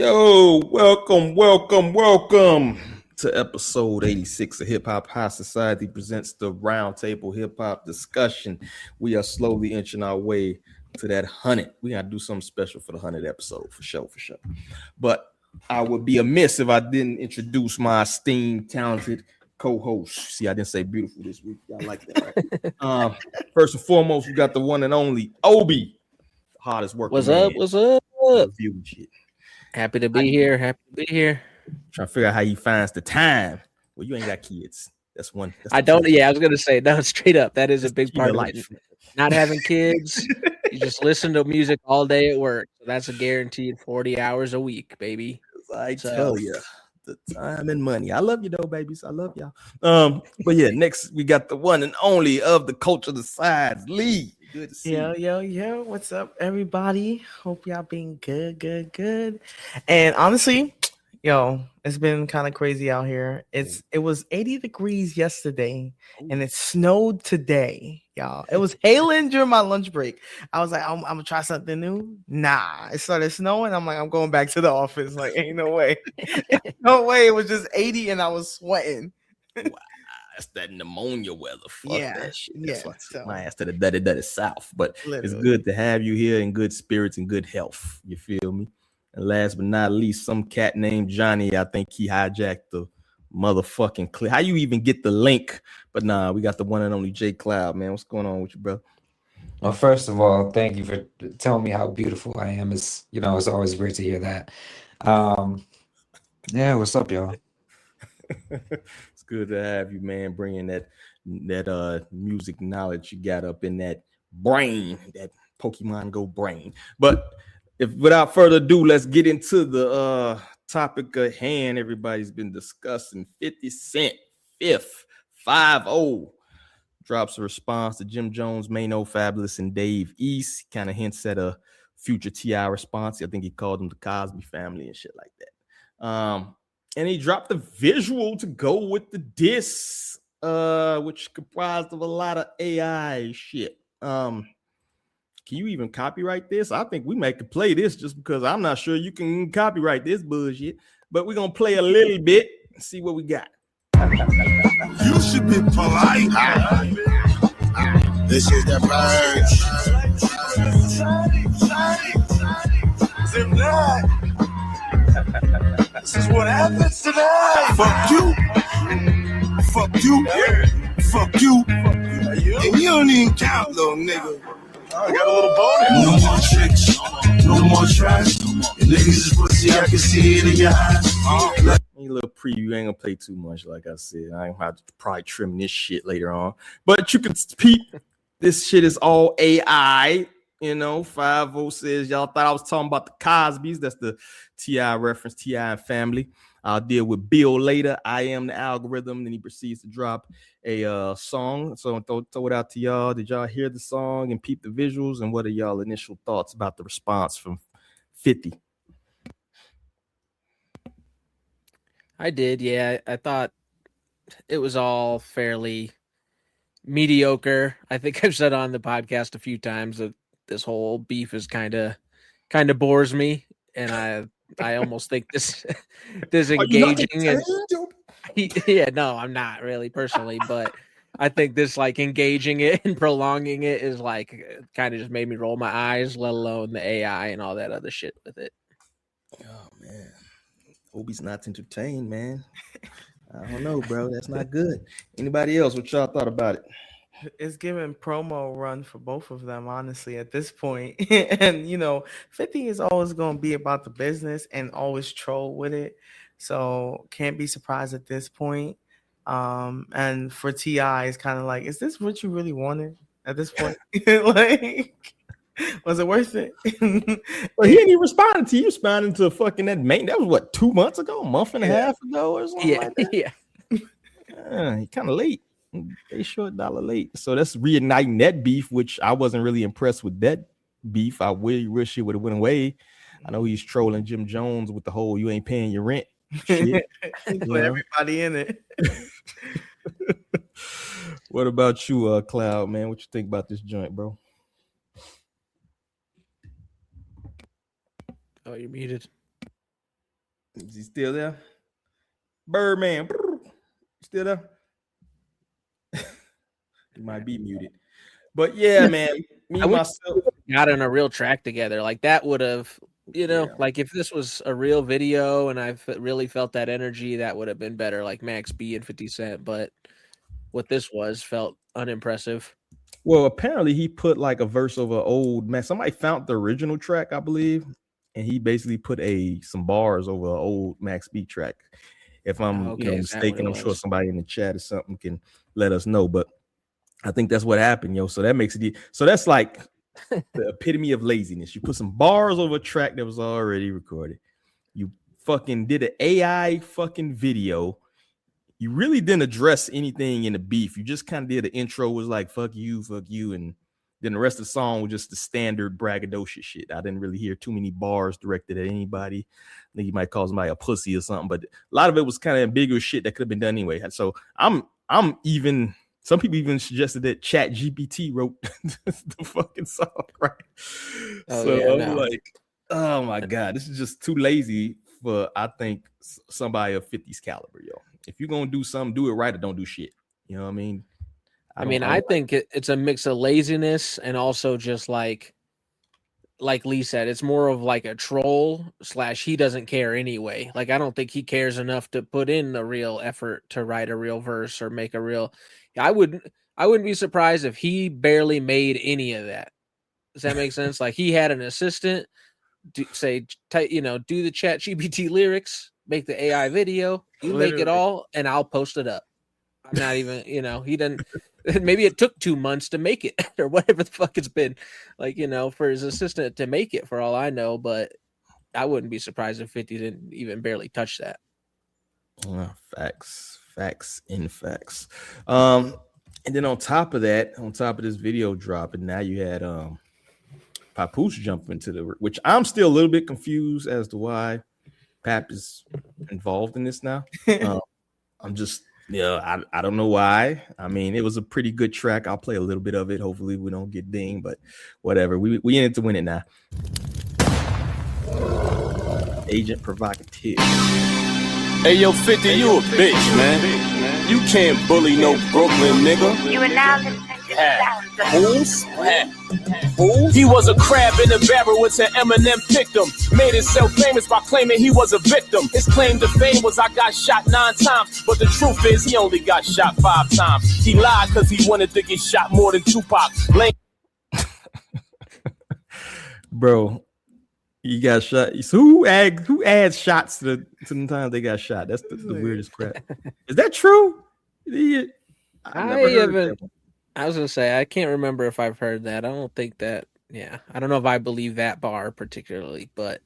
Yo, welcome to episode 86 of Hip Hop High Society presents the Roundtable Hip Hop discussion. We are slowly inching our way to that 100. We got to do something special for the 100 episode, for sure. But I would be amiss if I didn't introduce my esteemed, talented co-host. See, I didn't say beautiful this week. Y'all like that, right? First and foremost, we got the one and only Obi, the hardest working man. What's up? Review shit. Happy to be here. Trying to figure out how he finds the time. Well, you ain't got kids. That's one. I don't. Yeah, I was gonna say no. Straight up, that is a big part of life. Not having kids, you just listen to music all day at work. So that's a guaranteed 40 hours a week, baby. I tell you, the time and money. I love you though, babies. I love y'all. But yeah, next we got the one and only of the culture, the sides, Lee. Good to see you. Yo. What's up, everybody? Hope y'all being good. And honestly, it's been kind of crazy out here. It was 80 degrees yesterday, and it snowed today, y'all. It was hailing during my lunch break. I was like, I'm gonna try something new. Nah, it started snowing. I'm like, I'm going back to the office. Like, ain't no way. No way. It was just 80, and I was sweating. Wow. That's that pneumonia weather. Fuck that shit. That's my ass to the dirty south. But literally, it's good to have you here in good spirits and good health. You feel me? And last but not least, some cat named Johnny. I think he hijacked the motherfucking clip. How you even get the link? But nah, we got the one and only J Cloud, man. What's going on with you, bro? Well, first of all, thank you for telling me how beautiful I am. It's always great to hear that. Yeah, what's up, y'all? It's good to have you, man, bringing that music knowledge you got up in that brain, that Pokemon Go brain. But without further ado, let's get into the topic at hand. Everybody's been discussing 50 Cent, fifth, 5-0, drops a response to Jim Jones, Maino, Fabolous, and Dave East. Kind of hints at a future T.I. response. I think he called them the Cosby family and shit like that. And he dropped the visual to go with the diss, which comprised of a lot of AI shit. Can you even copyright this? I think we might play this just because I'm not sure you can copyright this bullshit. But we're going to play a little bit and see what we got. You should be polite. This is the This is what happens tonight. Fuck you. And you don't even count, little nigga. I got a little bonus. No more tricks, no more trash. Niggas is pussy, I can see it in your eyes. A little preview, ain't gonna play too much, like I said. I ain't have to probably trim this shit later on. But you can peep, this shit is all AI. 5-0 says, y'all thought I was talking about the Cosbys. That's the T.I. reference, T.I. and family. I'll deal with Bill later. I am the algorithm. Then he proceeds to drop a song. So throw it out to y'all. Did y'all hear the song and peep the visuals? And what are y'all initial thoughts about the response from 50? I did, yeah. I thought it was all fairly mediocre. I think I've said on the podcast a few times that this whole beef is kind of bores me, and I almost think this engaging and yeah, no, I'm not really personally, but I think this like engaging it and prolonging it is like kind of just made me roll my eyes, let alone the AI and all that other shit with it. Oh man, Obi's not entertained, man. I don't know, bro. That's not good. Anybody else? What y'all thought about it? It's giving promo run for both of them, honestly, at this point. And 50 is always going to be about the business and always troll with it, so can't be surprised at this point. And for T.I., it's kind of like, is this what you really wanted at this point? Like, was it worth it? Well, he didn't even respond to you. Responding to fucking that mate. That was what, 2 months ago, a month and a half ago, or something like that. Yeah. He kind of late. They short dollar late. So that's reigniting that beef, which I wasn't really impressed with that beef. I wish it would have went away. I know he's trolling Jim Jones with the whole "you ain't paying your rent" shit. Put everybody in it. What about you, Cloud, man? What you think about this joint, bro? Oh, you're muted. Is he still there? Birdman, still there? He might be muted. But yeah, man, I wish myself got in a real track together. Like that would have, like if this was a real video and I really felt that energy, that would have been better. Like Max B and 50 Cent. But what this was felt unimpressive. Well, apparently he put like a verse over old man. Somebody found the original track, I believe, and he basically put some bars over an old Max B track. If I'm mistaken, I'm sure somebody in the chat or something can let us know. But I think that's what happened, yo. So that makes it so that's like the epitome of laziness. You put some bars over a track that was already recorded. You fucking did an AI fucking video. You really didn't address anything in the beef. You just kind of did the intro was like fuck you, and then the rest of the song was just the standard braggadocious shit. I didn't really hear too many bars directed at anybody. I think you might call somebody a pussy or something, but a lot of it was kind of ambiguous shit that could have been done anyway. So I'm even. Some people even suggested that Chat GPT wrote the fucking song, right? I'm like, oh my God, this is just too lazy for, I think, somebody of 50's caliber, yo. If you're going to do something, do it right or don't do shit. You know what I mean? I think it's a mix of laziness and also just like Lee said, it's more of like a troll / he doesn't care anyway. Like, I don't think he cares enough to put in a real effort to write a real verse or make a real... I wouldn't be surprised if he barely made any of that. Does that make sense? Like he had an assistant do the Chat GPT lyrics, make the AI video, you make it all, and I'll post it up. I'm not even, he didn't. Maybe it took 2 months to make it or whatever the fuck it's been, like, for his assistant to make it for all I know. But I wouldn't be surprised if 50 didn't even barely touch that. Facts. And then on top of this video drop, and now you had Papoose jump into which I'm still a little bit confused as to why Pap is involved in this now. I'm just I don't know why. I mean, it was a pretty good track. I'll play a little bit of it. Hopefully we don't get dinged, but whatever. We in it to win it now. Agent Provocative. Hey, yo, 50, you a bitch, man. You can't bully no Brooklyn nigga. You are now listening to Fools? He was a crab in a barrel until Eminem picked him. Made himself famous by claiming he was a victim. His claim to fame was I got shot 9 times. But the truth is he only got shot 5 times. He lied because he wanted to get shot more than Tupac. Bro. You got shot. So who adds shots to the time they got shot? That's the weirdest crap. Is that true? I was gonna say I can't remember if I've heard that. I don't think that. Yeah, I don't know if I believe that bar particularly, but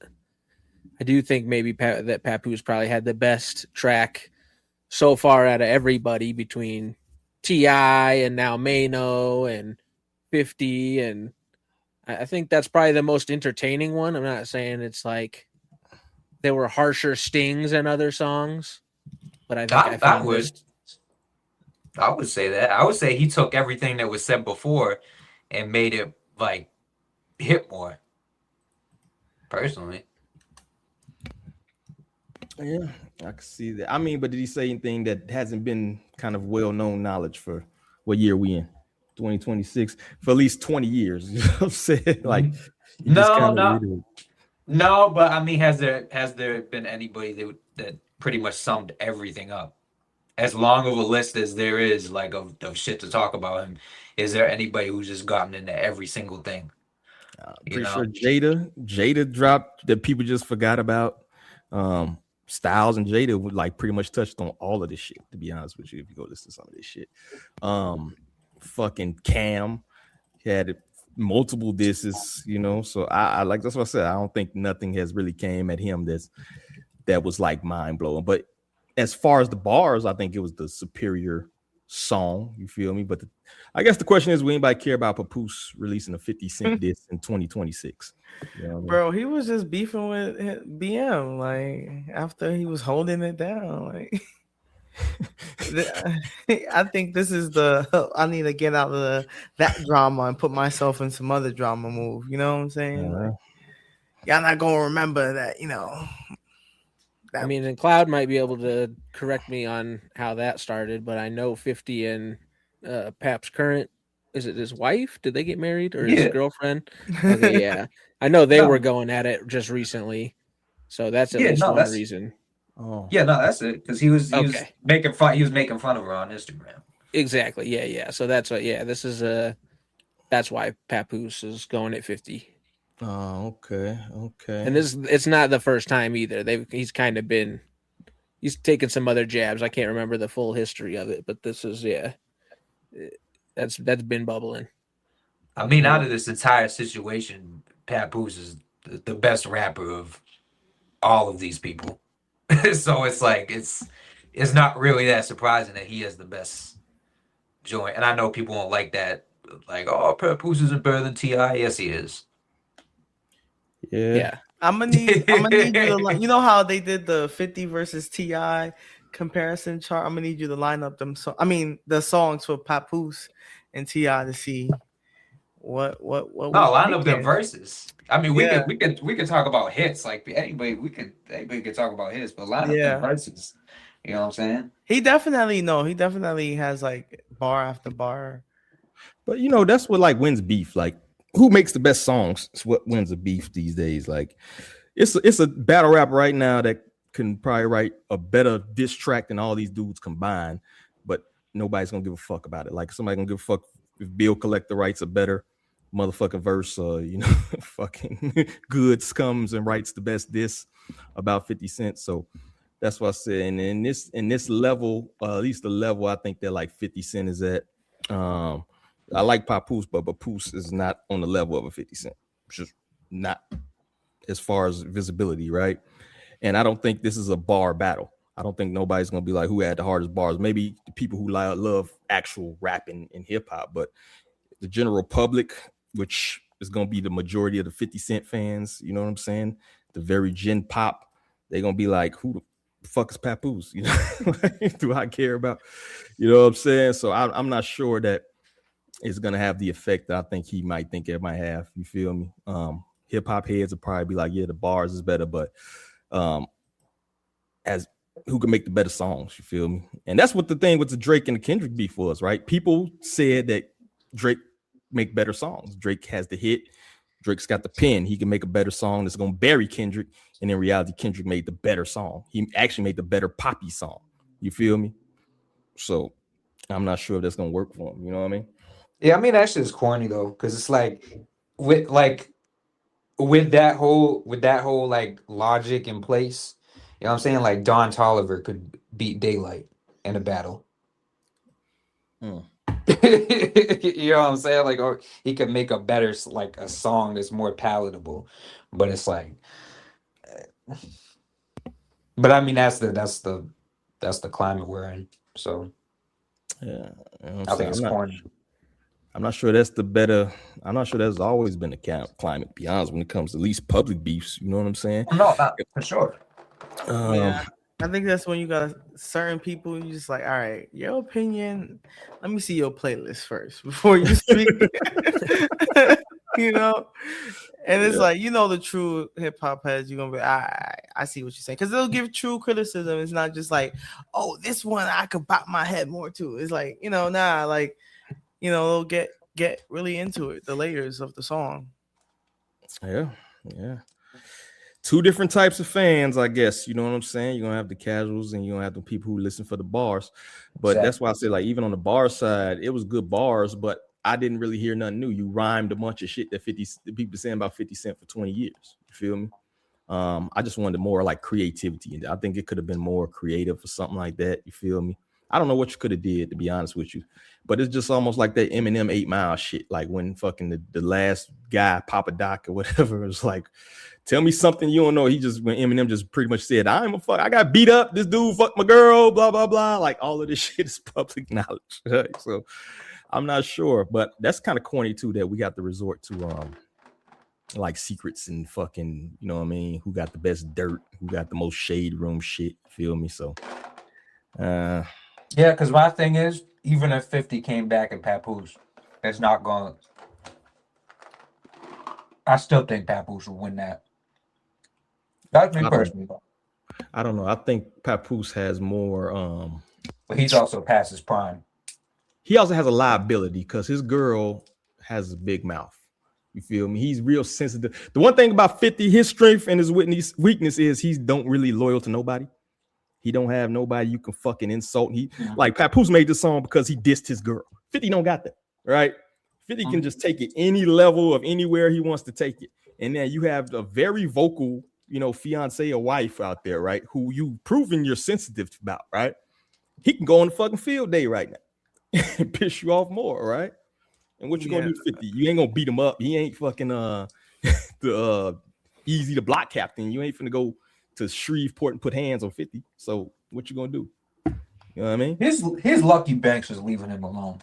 I do think maybe that Papoose probably had the best track so far out of everybody between T.I. and now Maino and 50 and. I think that's probably the most entertaining one. I'm not saying it's like there were harsher stings in other songs, but I think I would say that. I would say he took everything that was said before and made it like hit more. Personally. Yeah, I can see that. I mean, but did he say anything that hasn't been kind of well-known knowledge for what year we in? 2026 for at least 20 years. You know what I'm saying? Like no, but I mean, has there been anybody that pretty much summed everything up? As long of a list as there is like of shit to talk about him, is there anybody who's just gotten into every single thing? Pretty sure Jada dropped that people just forgot about. Styles and Jada would like pretty much touched on all of this shit, to be honest with you, if you go listen to some of this shit. Fucking Cam had multiple disses, so I like, that's what I said. I don't think nothing has really came at him that was like mind blowing. But as far as the bars, I think it was the superior song. You feel me? But I guess the question is, will anybody care about Papoose releasing a 50 Cent diss in 2026? You know what I mean? Bro, he was just beefing with BM like after he was holding it down. Like, I think this is I need to get out of that drama and put myself in some other drama move. You know what I'm saying? Like, y'all not gonna remember that, I mean, and Cloud might be able to correct me on how that started, but I know 50 and Pap's current, is it his wife? Did they get married or his Yeah. girlfriend? Okay, yeah. I know they No. were going at it just recently. So that's at Yeah, least no, one that's reason. Oh, yeah, no, that's it. Because he was Okay. making fun of her on Instagram. Exactly. Yeah, yeah. So that's what this is that's why Papoose is going at 50. okay. And it's not the first time either. He's kind of been he's taken some other jabs. I can't remember the full history of it, but this is that's been bubbling. I mean, out of this entire situation, Papoose is the best rapper of all of these people. So it's like it's not really that surprising that he has the best joint. And I know people won't like that. Like, oh, Papoose isn't better than T.I. Yes, he is. Yeah. I'm gonna need you to you know how they did the 50 versus Ti comparison chart. I'm gonna need you to line up them. The songs for Papoose and Ti to see what No, we line up their thinking. verses. I mean, Yeah. we could talk about hits. Like anybody could talk about hits, but line up Yeah. their verses. You know what I'm saying? He definitely has like bar after bar. But that's what like wins beef. Like, who makes the best songs? It's what wins a beef these days. Like, it's a battle rap right now that can probably write a better diss track than all these dudes combined, but nobody's gonna give a fuck about it. Like, somebody gonna give a fuck if Bill Collector writes a better motherfucking verse, fucking Goods comes and writes the best diss about 50 Cent. So that's what I said. And in this level, at least the level I think that like 50 Cent is at. I like Papoose, but Papoose is not on the level of a 50 Cent. It's just not as far as visibility, right? And I don't think this is a bar battle. I don't think nobody's gonna be like who had the hardest bars. Maybe the people who love actual rapping and hip hop, but the general public, which is gonna be the majority of the 50 Cent fans, you know what I'm saying? The very gen pop, they're gonna be like, who the fuck is Papoose? You know, do I care about? You know what I'm saying? So I'm not sure that it's gonna have the effect that I think he might think it might have. You feel me? Hip hop heads will probably be like, yeah, the bars is better, but as who can make the better songs, you feel me? And that's what the thing with the Drake and the Kendrick beef was, right? People said that Drake make better songs. Drake has the hit. Drake's got the pen. He can make a better song that's gonna bury Kendrick. And in reality, Kendrick made the better song. He actually made the better poppy song. You feel me? So I'm not sure if that's gonna work for him. You know what I mean? Yeah, I mean that shit is corny though, because it's like with that whole like logic in place, you know what I'm saying? Like Don Toliver could beat Daylight in a battle. You know what I'm saying? Like, or he could make a better like a song that's more palatable. But it's like, but I mean that's the climate we're in. So yeah, I think it's corny. I'm not sure that's the better. I'm not sure that's always been the climate, to be honest, when it comes to at least public beefs. You know what I'm saying? No, not for sure. Yeah, I think that's when you got certain people. You just like, all right, your opinion. Let me see your playlist first before you speak. You know, and it's like the true hip hop heads. You're gonna be, I see what you're saying, because they'll give true criticism. It's not just like, oh, this one I could bop my head more to. It's like they'll get really into it, the layers of the song. Yeah. Two different types of fans, I guess. You know what I'm saying? You're gonna have the casuals and you're gonna have the people who listen for the bars. But Exactly. That's why I say, like, even on the bar side, it was good bars, but I didn't really hear nothing new. You rhymed a bunch of shit that the people saying about 50 Cent for 20 years. You feel me? I just wanted more like creativity, and I think it could have been more creative or something like that. You feel me? I don't know what you could have did, to be honest with you, but it's just almost like that Eminem 8 Mile shit. Like when fucking the last guy, Papa Doc or whatever, was like, tell me something you don't know. When Eminem just pretty much said, I got beat up. This dude fucked my girl, blah, blah, blah. Like all of this shit is public knowledge. Right? So I'm not sure, but that's kind of corny too, that we got to resort to like secrets and fucking, you know what I mean? Who got the best dirt? Who got the most shade room shit? Feel me? So, yeah, because my thing is, even if 50 came back in Papoose, it's not going. I still think Papoose will win that. That's me personally. I don't know. I think Papoose has more. But he's also past his prime. He also has a liability because his girl has a big mouth. You feel me? He's real sensitive. The one thing about 50, his strength and his weakness is he's don't really loyal to nobody. He don't have nobody you can fucking insult. He like Papoose made this song because he dissed his girl. 50 don't got that, right? 50 can just take it any level of anywhere he wants to take it. And then you have a very vocal, fiance or wife out there, right? Who you proven you're sensitive about, right? He can go on the fucking field day right now and piss you off more, right? And what you gonna do, 50? You ain't gonna beat him up. He ain't fucking the easy to block captain. You ain't finna go to Shreveport and put hands on 50. So what you gonna do? You know what I mean? His lucky Banks is leaving him alone.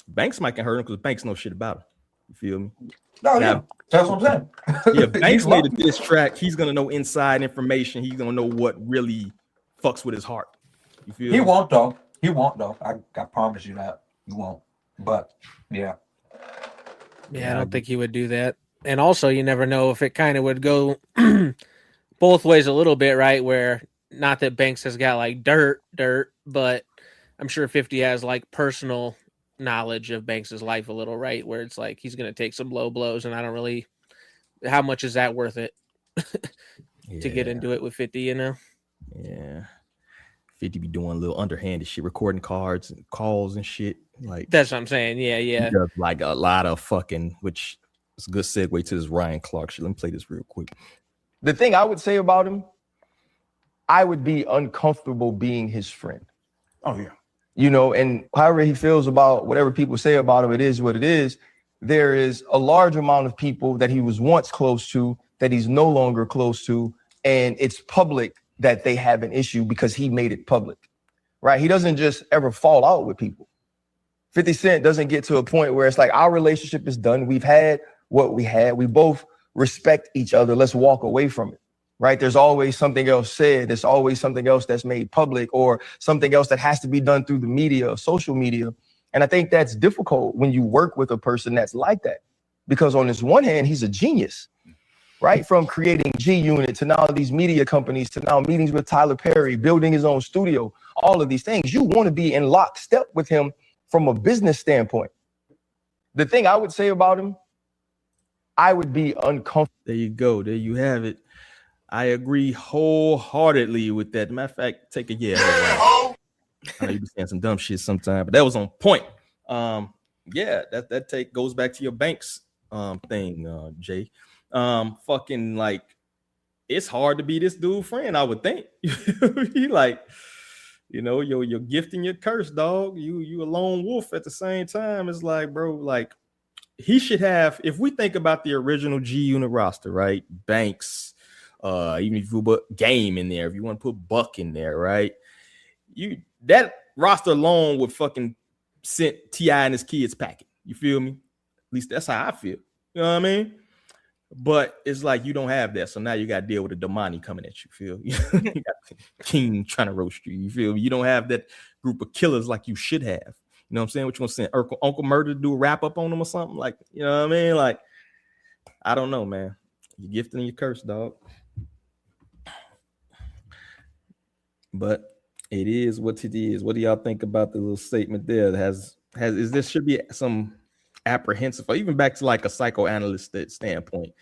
Banks might can hurt him because Banks know shit about him. You feel me? No, yeah, that's what I'm saying. Yeah, Banks made a diss track. He's gonna know inside information. He's gonna know what really fucks with his heart. You feel He me? won't though. He won't though. I promise you that he won't. But yeah. Yeah, I don't think he would do that. And also, you never know if it kind of would go both ways a little bit, right? Where not that Banks has got like dirt, but I'm sure 50 has like personal knowledge of Banks's life a little, right? Where it's like he's going to take some low blows, and I don't really. How much is that worth it to get into it with 50? Yeah. 50 be doing a little underhanded shit, recording cards and calls and shit. Like that's what I'm saying. Yeah. He does like a lot of fucking, which is a good segue to this Ryan Clark shit. Let me play this real quick. The thing I would say about him, I would be uncomfortable being his friend. Oh, yeah. And however he feels about whatever people say about him, it is what it is. There is a large amount of people that he was once close to that he's no longer close to. And it's public that they have an issue because he made it public, right? He doesn't just ever fall out with people. 50 Cent doesn't get to a point where it's like our relationship is done. We've had what we had. We both respect each other. Let's walk away from it, right? There's always something else said. There's always something else that's made public or something else that has to be done through the media or social media. And I think that's difficult when you work with a person that's like that, because on this one hand, he's a genius, right? From creating G Unit to now these media companies to now meetings with Tyler Perry, building his own studio, all of these things. You want to be in lockstep with him from a business standpoint. The thing I would say about him, I would be uncomfortable. There you go. There you have it. I agree wholeheartedly with that. Matter of fact, take a yeah. I know you be saying some dumb shit sometimes, but that was on point. Yeah, that take goes back to your Banks thing, Jay. Fucking like it's hard to be this dude friend, I would think. He like, your gift and your curse, dog. You a lone wolf at the same time. It's like, bro, like he should have, if we think about the original G Unit roster, right? Banks, even if you put Game in there, if you want to put Buck in there, right? That roster alone would fucking send T.I. and his kids packing. You feel me? At least that's how I feel. You know what I mean? But it's like you don't have that. So now you got to deal with a Damani coming at you. Feel you got King trying to roast you. You feel me? You don't have that group of killers like you should have. You know what I'm saying? What you want to send Uncle Murder to do a wrap up on them or something? Like, you know what I mean? Like, I don't know, man. Your gift and your curse, dog. But it is what it is. What do y'all think about the little statement there? Should be some apprehensive, or even back to like a psychoanalyst standpoint.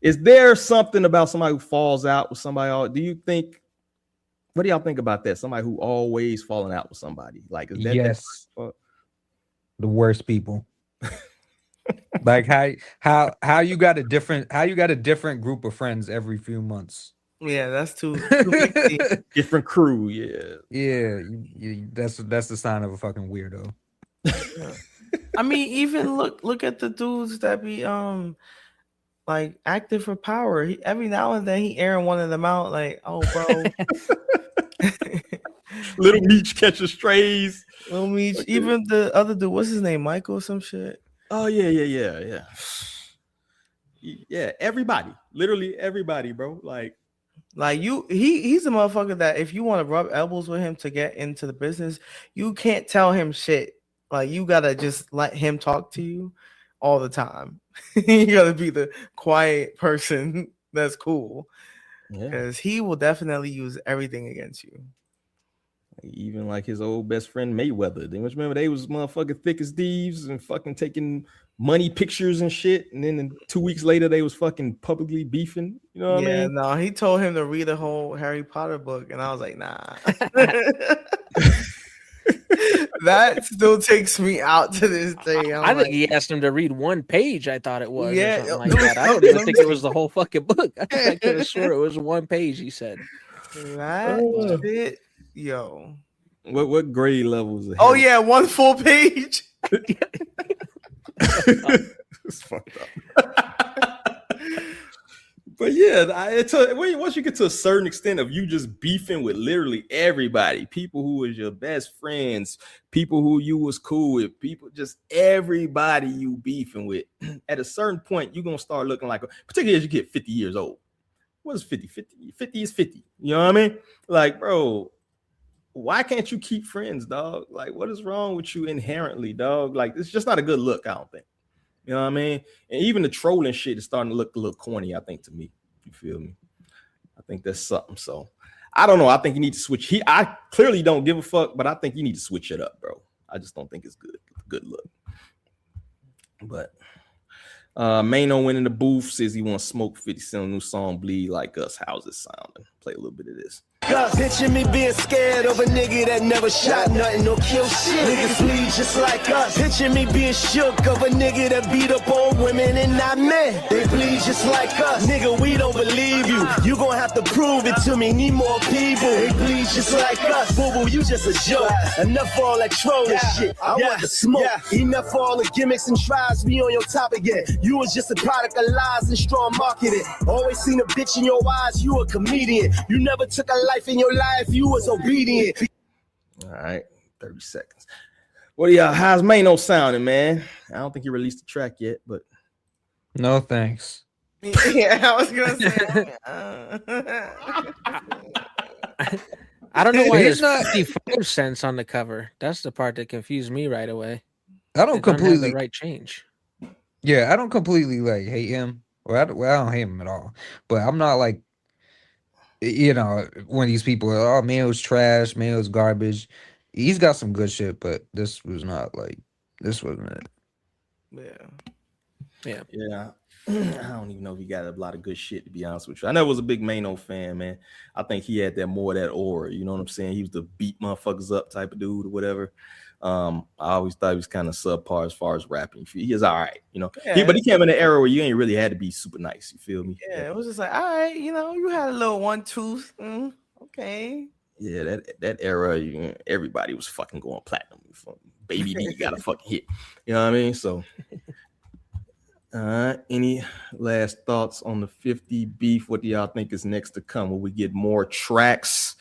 Is there something about somebody who falls out with somebody? What do y'all think about that? Somebody who always falling out with somebody. Like, is that yes, the worst people. Like how you got a different group of friends every few months. Yeah, that's too different crew. Yeah, that's the sign of a fucking weirdo. I mean, even look at the dudes that be like active for power. Every now and then he airing one of them out. Like, oh, bro. Little Meech catches strays. Little Meech. Okay. Even the other dude, what's his name? Michael or some shit. Oh yeah. Yeah, everybody. Literally everybody, bro. Like he's a motherfucker that if you want to rub elbows with him to get into the business, you can't tell him shit. Like, you gotta just let him talk to you all the time. You gotta be the quiet person that's cool. Yeah. because he will definitely use everything against you. Even like his old best friend Mayweather. Then remember they was motherfucking thick as thieves and fucking taking money pictures and shit. And then 2 weeks later they was fucking publicly beefing. You know what I mean? No, he told him to read the whole Harry Potter book, and I was like, nah. That still takes me out to this day. I think he asked him to read one page. I thought it was, Yeah, or something like that. I don't even think it was the whole fucking book. I could have swore it was one page. He said that shit, yo. What grade levels? Oh yeah, one full page. It's fucked up. But yeah, once you get to a certain extent of you just beefing with literally everybody, people who was your best friends, people who you was cool with, people, just everybody you beefing with, at a certain point, you're going to start looking like, particularly as you get 50 years old. What is 50? 50 is 50. You know what I mean? Like, bro, why can't you keep friends, dog? Like, what is wrong with you inherently, dog? Like, it's just not a good look, I don't think. You know what I mean? And even the trolling shit is starting to look a little corny, I think, to me. You feel me? I think that's something. So I don't know. I think you need to switch. I clearly don't give a fuck, but I think you need to switch it up, bro. I just don't think it's good look. But Maino went in the booth, says he wants to smoke 50 Cent new song, Bleed Like Us. How's it sounding? Play a little bit of this. Picture me being scared of a nigga that never shot nothing or killed shit. Niggas bleed just like us. Picture me being shook of a nigga that beat up old women and not men. They bleed just like us. Nigga, we don't believe you. You gonna have to prove it to me. Need more people. They bleed just like us. Boo-boo, you just a joke. Enough for all that trolling shit. I want the smoke. Enough for all the gimmicks and tries. Be on your top again. You was just a product of lies and strong marketing. Always seen a bitch in your eyes. You a comedian. You never took a life in your life. You was obedient. All right, 30 seconds. What do y'all? How's Maino sounding, man? I don't think he released the track yet, but no thanks. Yeah, I was gonna say. I don't know why He's there's not- 55 cents on the cover. That's the part that confused me right away. I don't It doesn't have completely the right change. Yeah, I don't completely like hate him. Well, I don't hate him at all. But I'm not like, you know, one of these people. Oh, Mayo's trash. Mayo's garbage. He's got some good shit, but this was not like. This wasn't it. Yeah. I don't even know if he got a lot of good shit, to be honest with you. I never was a big Maino fan, man. I think he had that more of that aura. You know what I'm saying? He was the beat motherfuckers up type of dude or whatever. I always thought he was kind of subpar as far as rapping. He is all right, you know. Yeah. But he came in an era where you ain't really had to be super nice. You feel me? Yeah, it was just like, all right, you know, you had a little 1-2. Okay. Yeah, that era, everybody was fucking going platinum. Baby D got a fucking hit. You know what I mean? So, any last thoughts on the 50 beef? What do y'all think is next to come? Will we get more tracks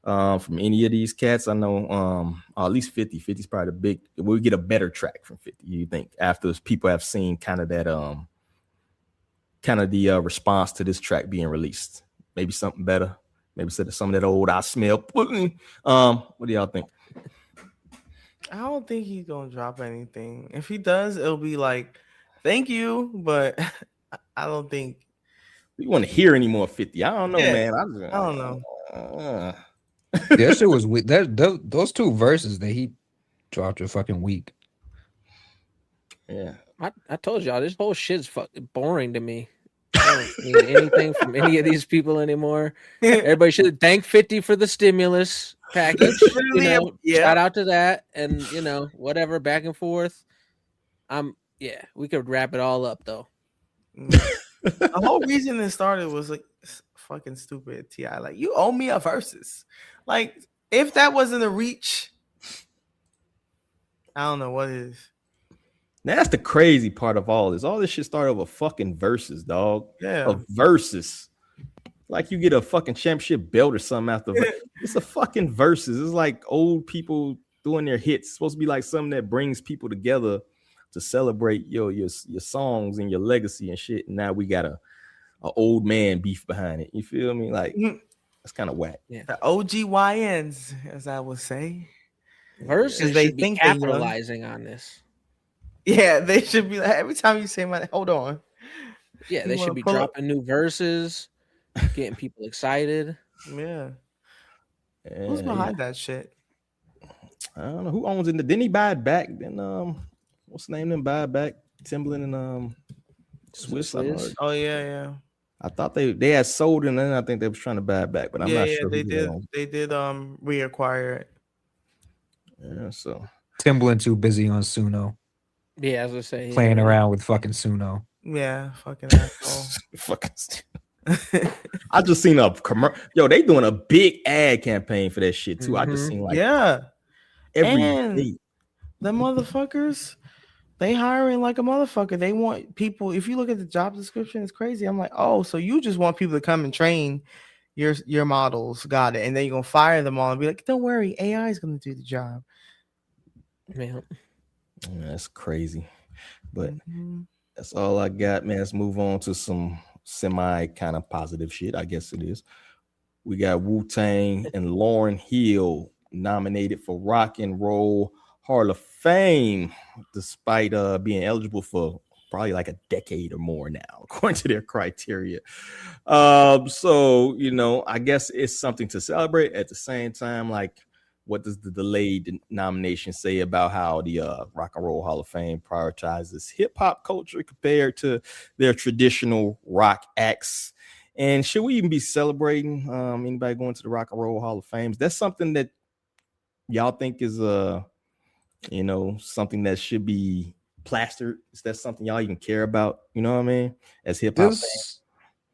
from any of these cats? I know at least 50. 50 is probably the big. We'll get a better track from 50. You think after people have seen kind of that the response to this track being released? Maybe something better. Maybe some of that old I smell. What do y'all think? I don't think he's gonna drop anything. If he does, it'll be like, thank you, but I don't think we want to hear any more 50. I don't know, man. I don't know. That shit was weak. Those two verses that he dropped are fucking weak. Yeah. I told y'all this whole shit's fucking boring to me. I don't need anything from any of these people anymore. Everybody should thank 50 for the stimulus package. You know, shout out to that, and you know, whatever, back and forth. We could wrap it all up though. The whole reason it started was like fucking stupid. T.I. like, you owe me a versus. Like, if that wasn't a reach, I don't know what is. Now, that's the crazy part of all this. All this shit started over fucking verses, dog. Yeah. Of verses. Like you get a fucking championship belt or something after. It's a fucking verses. It's like old people doing their hits. It's supposed to be like something that brings people together to celebrate your songs and your legacy and shit. And now we got a old man beef behind it. You feel me? Like that's kind of whack. Yeah. The OGYNs, as I would say. Versus they should be capitalizing on this. Yeah, they should be like, every time you say my hold on. Yeah, they should be dropping new verses. getting people excited. Yeah. And Who's behind that shit? I don't know who owns it. Didn't he buy it back? Then what's the name? Then buy it back. Timberland and Swiss. I don't know. Oh yeah. I thought they had sold it, and then I think they was trying to buy it back, but I'm not sure. They did reacquire it. Yeah, so Timbaland too busy on Suno. Yeah, as I say, Playing around with fucking Suno. Yeah, fucking asshole. fucking. I just seen a commercial. Yo, they doing a big ad campaign for that shit too. I just seen like every day. The motherfuckers, they hiring like a motherfucker. They want people. If you look at the job description, it's crazy. I'm like, oh, so you just want people to come and train your models. Got it. And then you're gonna fire them all and be like, don't worry, AI is gonna do the job. Man, that's crazy. But that's all I got, man. Let's move on to some semi kind of positive shit. I guess it is. We got Wu-Tang and Lauryn Hill nominated for Rock and Roll Hall of Fame, despite being eligible for probably like a decade or more now, according to their criteria. So, you know, I guess it's something to celebrate. At the same time, like, what does the delayed nomination say about how the Rock and Roll Hall of Fame prioritizes hip-hop culture compared to their traditional rock acts? And should we even be celebrating anybody going to the Rock and Roll Hall of Fame? That's something that y'all think is you know, something that should be plastered? Is that something y'all even care about? You know what I mean? As hip-hop fans?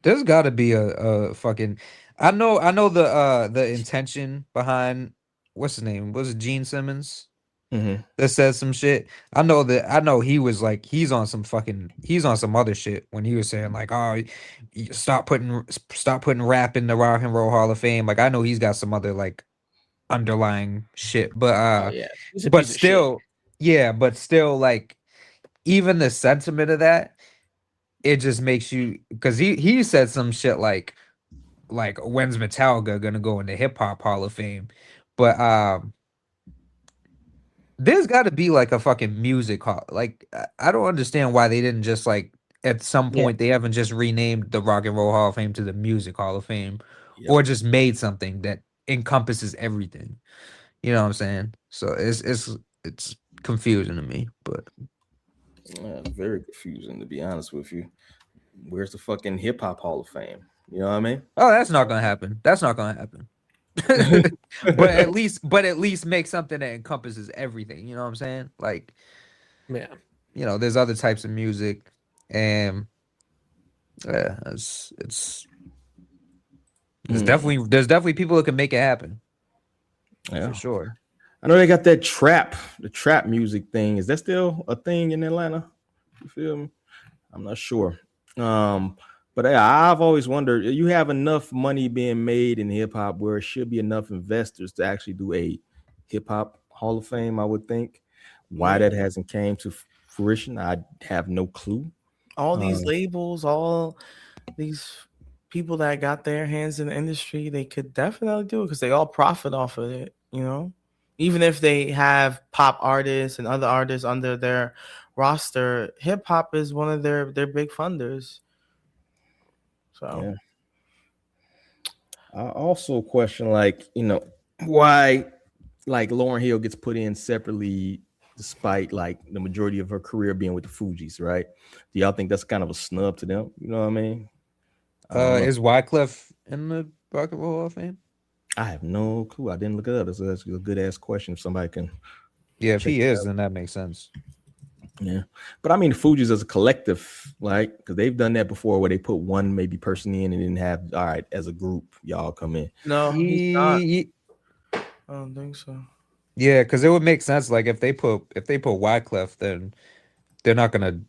There's got to be a fucking. I know the intention behind. What's his name? Was it Gene Simmons that said some shit? I know he was like, he's on some other shit when he was saying like, oh, stop putting rap in the Rock and Roll Hall of Fame. Like, I know he's got some other like underlying shit, but but still, but still, like, even the sentiment of that, it just makes you, because he said some shit like when's Metallica gonna go into Hip Hop Hall of Fame? But there's got to be like a fucking music hall. Like, I don't understand why they didn't just like at some point they haven't just renamed the Rock and Roll Hall of Fame to the Music Hall of Fame, or just made something that encompasses everything. You know what I'm saying? So it's confusing to me, but very confusing, to be honest with you. Where's the fucking Hip Hop Hall of Fame? You know what I mean? Oh, that's not gonna happen. but at least make something that encompasses everything. You know what I'm saying? Like, yeah, you know, there's other types of music, and there's definitely people that can make it happen. Yeah, for sure. I know they got that the trap music thing. Is that still a thing in Atlanta? You feel me? I'm not sure. But I've always wondered, you have enough money being made in hip hop where it should be enough investors to actually do a hip hop Hall of Fame, I would think. Why that hasn't came to fruition, I have no clue. All these labels, all these people that got their hands in the industry, they could definitely do it because they all profit off of it, you know? Even if they have pop artists and other artists under their roster, hip hop is one of their big funders. So I also question, like, you know, why like Lauryn Hill gets put in separately despite like the majority of her career being with the Fugees, right? Do y'all think that's kind of a snub to them? You know what I mean? Is Wyclef in the Rock and Roll Hall of Fame? I have no clue. I didn't look it up. That's a good ass question. If somebody can. Yeah, if he is, then that makes sense. Yeah, but I mean the Fugees as a collective, like, because they've done that before, where they put one maybe person in and then have, all right, as a group, y'all come in. No, he's not. I don't think so. Yeah, because it would make sense. Like if they put Wyclef, then they're not gonna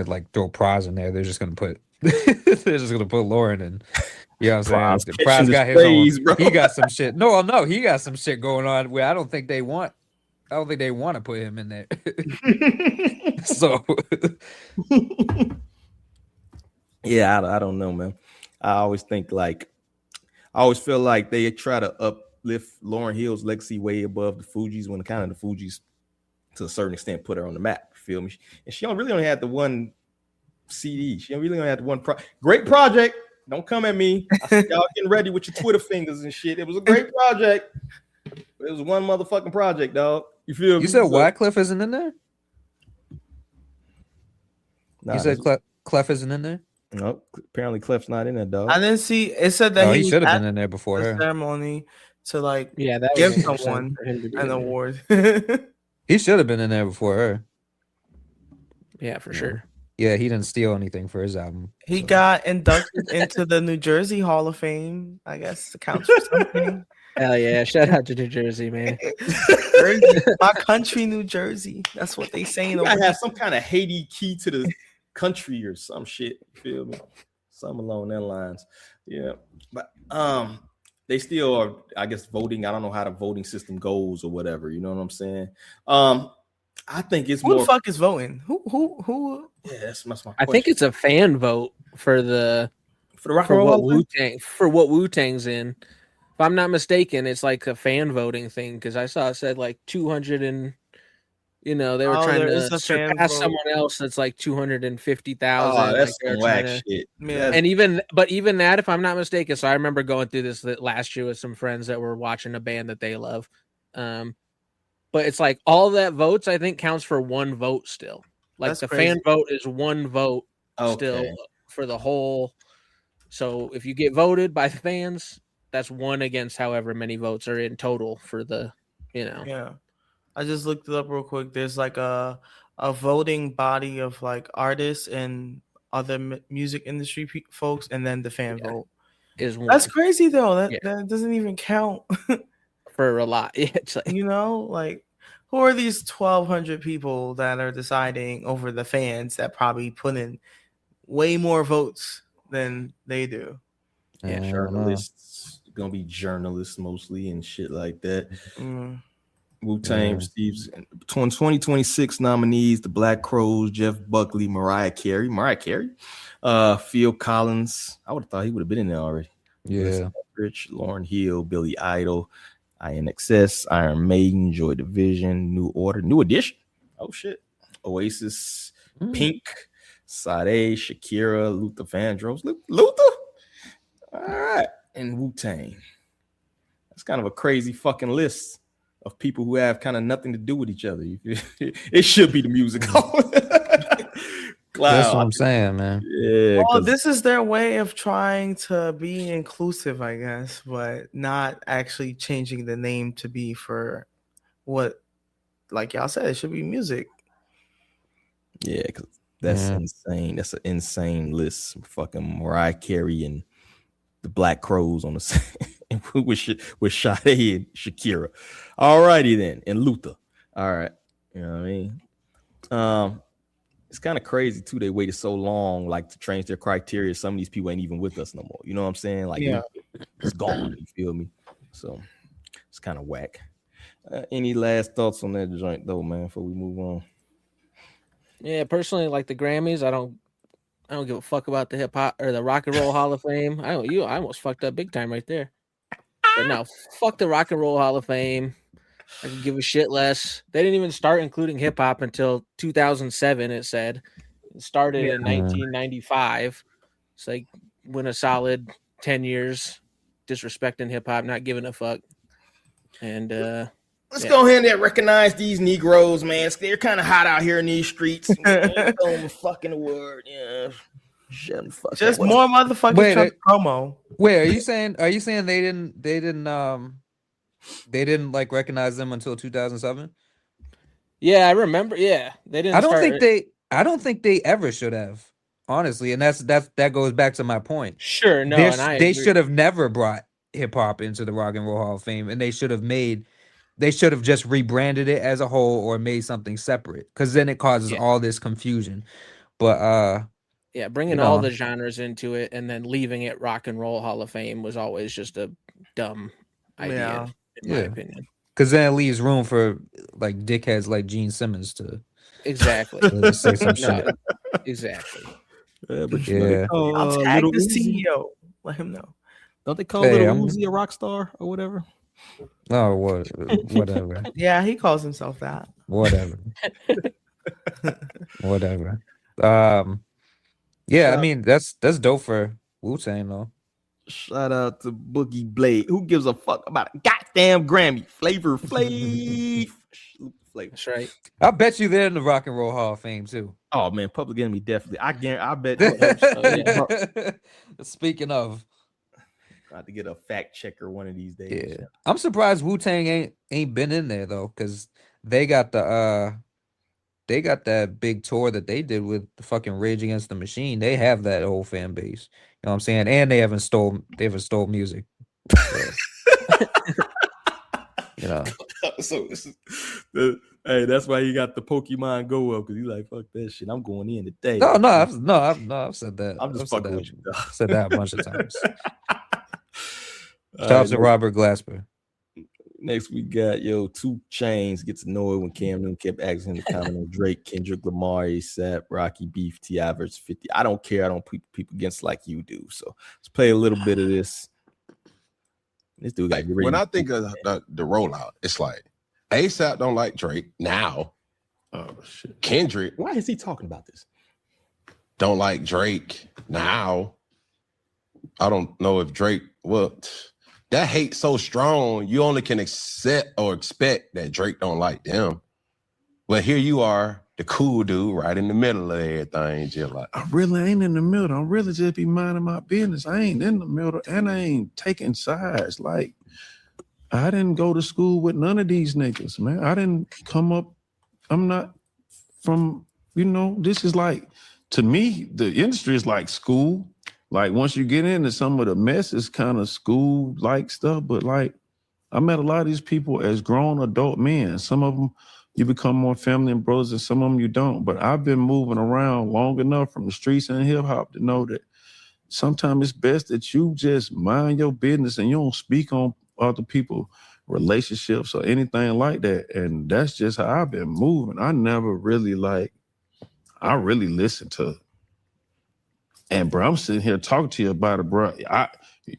like throw Praz in there. They're just gonna put Lauryn in. You know what I'm saying? Praz got his own. Bro. He got some shit. No, he got some shit going on where I don't think they want to put him in there. So yeah, I don't know, man. I always feel like they try to uplift Lauryn Hill's legacy way above the Fugees, when kind of the Fugees to a certain extent put her on the map. You feel me? And she really only had the one CD. She really only had the one great project. Don't come at me. I see y'all getting ready with your Twitter fingers and shit. It was a great project. It was one motherfucking project, dog. You feel me? You said Wyclef isn't in there? Nah, You said Clef isn't in there? No, apparently Clef's not in there, dog. I didn't see. It said that he was should have at been in there before the her. ceremony to like that give was 100% someone for him to be an in there. award. He should have been in there before her. Yeah, for sure. Yeah, he didn't steal anything for his album. He got inducted into the New Jersey Hall of Fame. I guess it counts for something. Hell yeah! Shout out to New Jersey, man. My country, New Jersey. That's what they saying. You gotta have some kind of Haiti key to the country or some shit. You feel me? Something along that lines. Yeah, but they still are, I guess, voting. I don't know how the voting system goes or whatever. You know what I'm saying? I think it's Who more. the fuck is voting? Who? Yeah, that's my question. I think it's a fan vote for the rock and roll what Wu-Tang's in. If I'm not mistaken, it's like a fan voting thing because I saw it said like 200 and they were trying to surpass someone else that's like 250,000. Oh, that's like some whack shit. Yeah. And even that, if I'm not mistaken, so I remember going through this last year with some friends that were watching a band that they love. But it's like all that votes, I think, counts for one vote still. Like That's the crazy. fan vote is one vote still for the whole. So if you get voted by fans, that's one against however many votes are in total for the, Yeah. I just looked it up real quick. There's like a voting body of like artists and other music industry folks, and then the fan vote is one. That's crazy though. That doesn't even count for a lot. Yeah, it's like, like who are these 1,200 people that are deciding over the fans that probably put in way more votes than they do? Yeah, journalists. Gonna be journalists mostly and shit like that. Wu-Tang receives 2026 nominees: the Black Crowes, Jeff Buckley, Mariah Carey, Phil Collins. I would have thought he would have been in there already. Yeah, Rich, Lauryn Hill, Billy Idol, INXS, Iron Maiden, Joy Division, New Order, New Edition. Oh shit, Oasis, Pink, Sade, Shakira, Luther Vandross, Luther. All right, and Wu-Tang. That's kind of a crazy fucking list of people who have kind of nothing to do with each other. It should be the music hall. That's what I'm saying, man. Yeah. Well, this is their way of trying to be inclusive, I guess, but not actually changing the name to be for what, like y'all said, it should be music. Yeah, because that's insane. That's an insane list. Fucking Mariah Carey and the Black Crowes on the same with Sade and Shakira. All righty then, and Luther. All right, you know what I mean. It's kind of crazy too. They waited so long, like to change their criteria. Some of these people ain't even with us no more. You know what I'm saying? Like, it's gone. You feel me? So it's kind of whack. Any last thoughts on that joint though, man? Before we move on. Yeah, personally, like the Grammys, I don't give a fuck about the hip hop or the Rock and Roll Hall of Fame. I almost fucked up big time right there. But no, fuck the Rock and Roll Hall of Fame. I could give a shit less. They didn't even start including hip hop until 2007. It said it started in 1995. It's like went a solid 10 years disrespecting hip hop, not giving a fuck. And let's go ahead and recognize these Negroes, man. They're kind of hot out here in these streets. Fucking word, yeah. Just more motherfucking promo. Wait, are you saying they didn't like recognize them until 2007? Yeah, I remember. Yeah, they didn't. I don't think they ever should have, honestly, and that goes back to my point. Sure, no, they should have never brought hip hop into the Rock and Roll Hall of Fame, and they should have just rebranded it as a whole or made something separate, because then it causes all this confusion. But bringing all the genres into it and then leaving it Rock and Roll Hall of Fame was always just a dumb idea. In my opinion, because then it leaves room for like dickheads like Gene Simmons to say some shit. Exactly. But I'll tag the CEO. Let him know. Don't they call Little Uzi a rock star or whatever? Oh, whatever. Yeah, he calls himself that. Whatever. Whatever. I mean that's dope for Wu-Tang though. Shout out to Boogie Blade. Who gives a fuck about a goddamn Grammy? Flavor Flav. That's right. I bet you they're in the Rock and Roll Hall of Fame too. Oh man, Public Enemy definitely. I bet. I hope so, yeah. Speaking of, I have to get a fact checker one of these days. yeah, I'm surprised Wu-Tang ain't been in there though, because they got that big tour that they did with the fucking Rage Against the Machine. They have that whole fan base. You know what I'm saying? And they haven't stole music. So, you know. So this is hey, that's why you got the Pokemon Go up, because he's like, fuck that shit. I'm going in today. No, I've said that. I'm just fucking with you. Said that a bunch of times. Shout out to Robert Glasper. Next we got 2 Chainz gets annoyed when Cam Newton kept asking him to comment on Drake, Kendrick Lamar, ASAP, Rocky Beef, T.I. versus 50. I don't care. I don't put people against like you do. So let's play a little bit of this. This dude got when I think of the rollout, it's like ASAP don't like Drake now. Oh shit. Kendrick, why is he talking about this? Don't like Drake now. I don't know if Drake that hate so strong, you only can accept or expect that Drake don't like them. But here you are, the cool dude, right in the middle of everything. Just like, I really ain't in the middle. I'm really just be minding my business. I ain't in the middle, and I ain't taking sides. Like, I didn't go to school with none of these niggas, man. I didn't come up. I'm not from, this is like, to me, the industry is like school. Like, once you get into some of the mess, it's kind of school-like stuff. But, like, I met a lot of these people as grown adult men. Some of them, you become more family and brothers, and some of them you don't. But I've been moving around long enough from the streets and hip-hop to know that sometimes it's best that you just mind your business and you don't speak on other people's relationships or anything like that. And that's just how I've been moving. I never really, I really listen to. And bro, I'm sitting here talking to you about it, bro.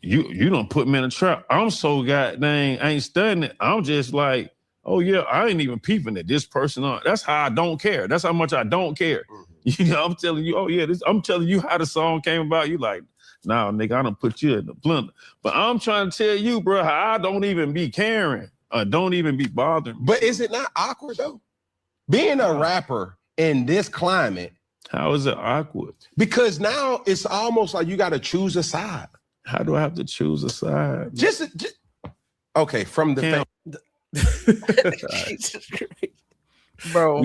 You don't put me in a trap. I'm so goddamn ain't studying it. I'm just like, oh yeah, I ain't even peeping at this person on. That's how I don't care. That's how much I don't care. I'm telling you, oh yeah, I'm telling you how the song came about. You like, nah, nigga, I done put you in the blender. But I'm trying to tell you, bro, how I don't even be caring. Don't even be bothering. But is it not awkward though? Being a rapper in this climate. How is it awkward? Because now it's almost like you got to choose a side. How do I have to choose a side? Just okay, from the Jesus Christ. Bro,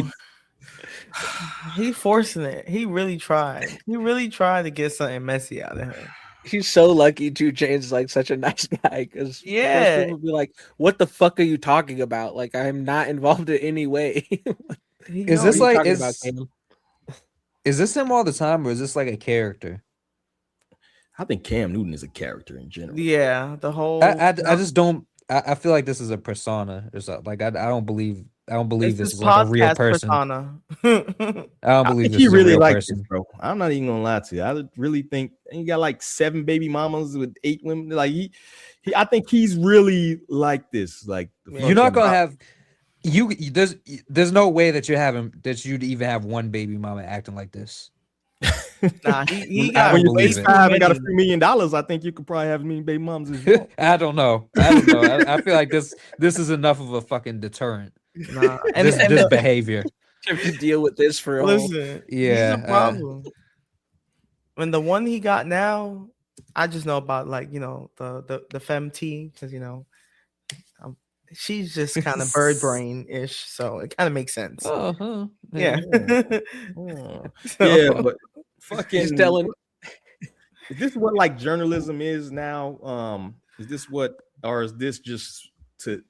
he forcing it. He really tried. He really tried to get something messy out of him. He's so lucky 2 Chainz is like such a nice guy, because people would be like, what the fuck are you talking about? Like, I'm not involved in any way. Is this like is this him all the time, or is this like a character? I think Cam Newton is a character in general. Yeah, the whole. I just don't. I feel like this is a persona or something. Like I don't believe this is like a real person. Persona. I don't believe this he is really a real like person, this, bro. I'm not even gonna lie to you. I really think he got like 7 baby mamas with 8 women. Like I think he's really like this. Like you're not gonna have. There's no way that you'd even have one baby mama acting like this. Nah, he got when you face 5 and got $1 few million, I think you could probably have many baby moms as well. I don't know. I feel like this is enough of a fucking deterrent. Nah, this behavior. To deal with this for a listen. Yeah, he's a problem. When the one he got now, I just know about the femt, because she's just kind of bird brain ish, so it kind of makes sense. Yeah. Yeah, but fucking he's telling. Is this what like journalism is now? Is this what, or is this just to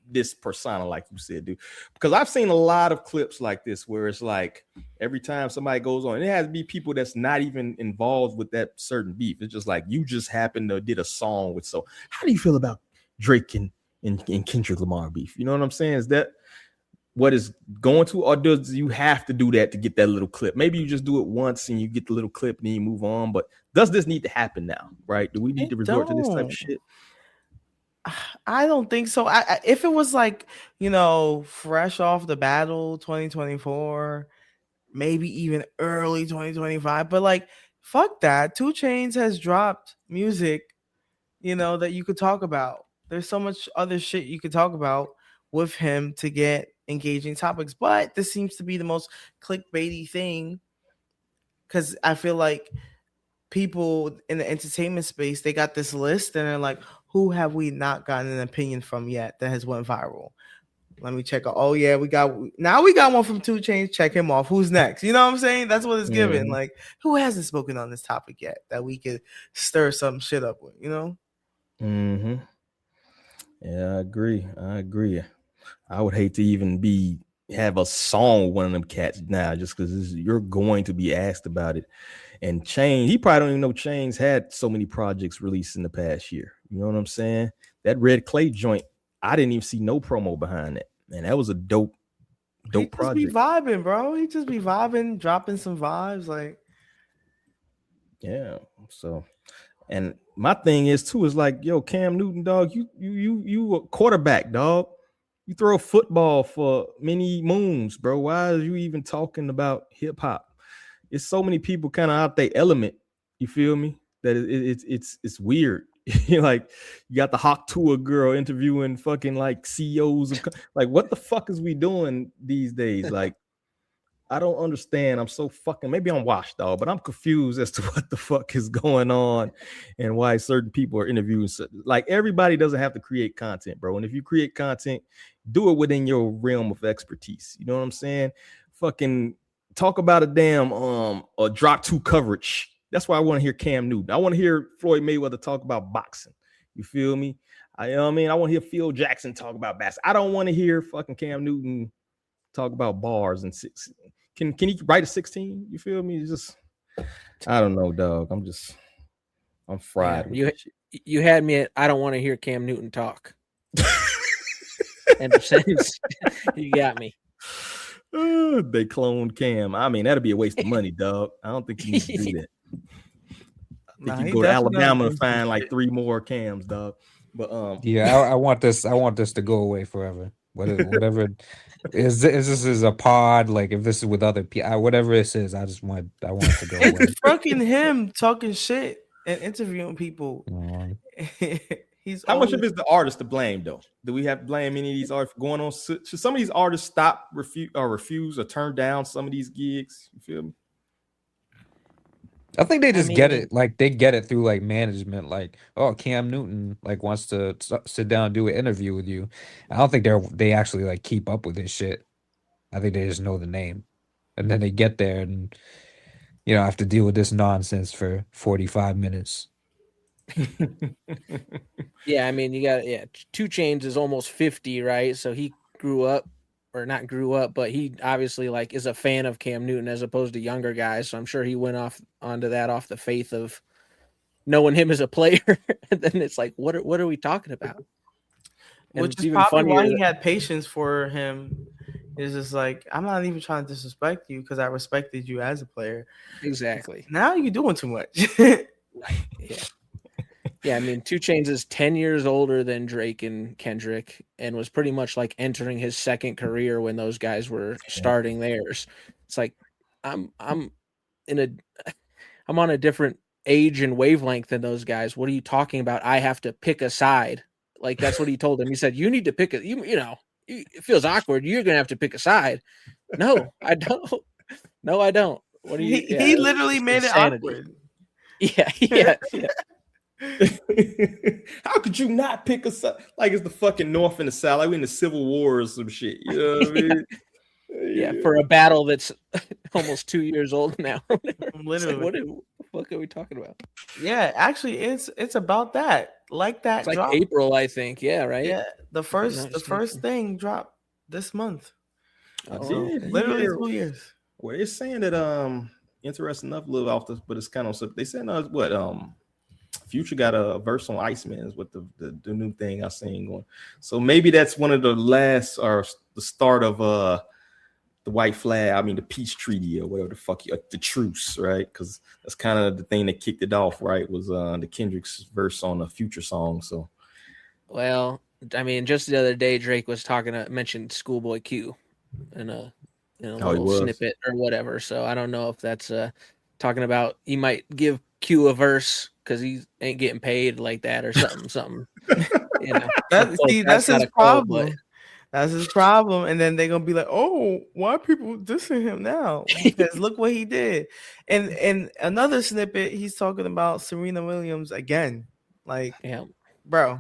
this persona, like you said, dude? Because I've seen a lot of clips like this where it's like every time somebody goes on, it has to be people that's not even involved with that certain beef. It's just like you just happened to did a song with. So how do you feel about Drake and Kendrick Lamar beef? You know what I'm saying? Is that what is going to, or does you have to do that to get that little clip? Maybe you just do it once and you get the little clip and then you move on. But does this need to happen now? Right? Do we need to resort to this type of shit? I don't think so. If it was like, fresh off the battle 2024, maybe even early 2025, but like fuck that. 2 Chainz has dropped music, that you could talk about. There's so much other shit you could talk about with him to get engaging topics. But this seems to be the most clickbaity thing, because I feel like people in the entertainment space, they got this list and they're like, who have we not gotten an opinion from yet that has went viral? Let me check. Oh yeah, we got one from 2 Chainz. Check him off. Who's next? You know what I'm saying? That's what it's giving. Like, who hasn't spoken on this topic yet that we could stir some shit up with? Mm-hmm. Yeah, I agree. I would hate to even have a song with one of them cats now, just because you're going to be asked about it. And Chainz, he probably don't even know Chainz had so many projects released in the past year. You know what I'm saying? That Red Clay joint, I didn't even see no promo behind it. And that was a dope project. He just be vibing, bro. He just be vibing, dropping some vibes. Like, yeah. So, and my thing is too, is like, yo, Cam Newton, dog, you a quarterback, dog. You throw a football for many moons, bro. Why are you even talking about hip hop? It's so many people kind of out their element. You feel me? That it's weird. Like, you got the Hawk Tour girl interviewing fucking like CEOs of, like, what the fuck is we doing these days? Like, I don't understand. I'm so fucking, maybe I'm washed, dog, but I'm confused as to what the fuck is going on and why certain people are interviewing. Like, everybody doesn't have to create content, bro. And if you create content, do it within your realm of expertise. You know what I'm saying? Fucking talk about a damn a drop 2 coverage. That's why I want to hear Cam Newton. I want to hear Floyd Mayweather talk about boxing. You feel me? I want to hear Phil Jackson talk about basketball. I don't want to hear fucking Cam Newton talk about bars and six. Can he write a 16? You feel me? It's just, I don't know, dog. I'm fried. Yeah, you had me at, I don't want to hear Cam Newton talk. End of sentence. You got me. They cloned Cam. I mean, that'd be a waste of money, dog. I don't think you need to do that. I think you go to Alabama and find like 3 more Cams, dog. But yeah, I want this to go away forever. Whatever is this is a pod, like if this is with other people, whatever this is, I want it to go away. It's fucking him talking shit and interviewing people. How much of it is the artist to blame, though? Do we have to blame any of these artists for going on? Should some of these artists stop, refuse, or turn down some of these gigs? You feel me? I think they just get it. Like, they get it through like management. Like, oh, Cam Newton like wants to sit down and do an interview with you. I don't think they actually like keep up with this shit. I think they just know the name, and then they get there and have to deal with this nonsense for 45 minutes. Yeah, I mean, you got 2 Chainz is almost 50, right? So he not grew up, but he obviously like is a fan of Cam Newton as opposed to younger guys. So I'm sure he went onto that off the faith of knowing him as a player. And then it's like, what are we talking about? And which is probably why he had patience for him. It's just like, I'm not even trying to disrespect you because I respected you as a player. Exactly. Now you're doing too much. Yeah. Yeah, I mean, 2 Chainz is 10 years older than Drake and Kendrick and was pretty much like entering his second career when those guys were starting theirs. It's like, I'm on a different age and wavelength than those guys. What are you talking about? I have to pick a side. Like, that's what he told them. He said, you need to pick it feels awkward. You're going to have to pick a side. No, I don't. No, I don't. What are you? He literally made insanity. It awkward. Yeah. How could you not pick a side? Like, it's the fucking North and the South. Like we in the Civil War or some shit. You know what I mean? Yeah, for a battle that's almost 2 years old now. Literally, like, what the fuck are we talking about? Yeah, actually, it's about that. Like that. It's like drop. April, I think. Yeah, right. Yeah, the first thing dropped this month. Literally 2 years. Well, it's saying that interesting enough, a little off this, but it's kind of they saying Future got a verse on Iceman's with the new thing I seen going. So maybe that's one of the last or the start of the white flag. I mean, the peace treaty or whatever the fuck, the truce, right? Because that's kind of the thing that kicked it off, right? Was the Kendrick's verse on the Future song. So, well, I mean, just the other day, Drake was mentioned Schoolboy Q in a little snippet or whatever. So I don't know if that's talking about he might give Q a verse because he ain't getting paid like that or something. You know, that's his not a quote, problem. but That's his problem. And then they're gonna be like, "Oh, why are people dissing him now?" Because look what he did. And another snippet, he's talking about Serena Williams again. Like, yeah, bro,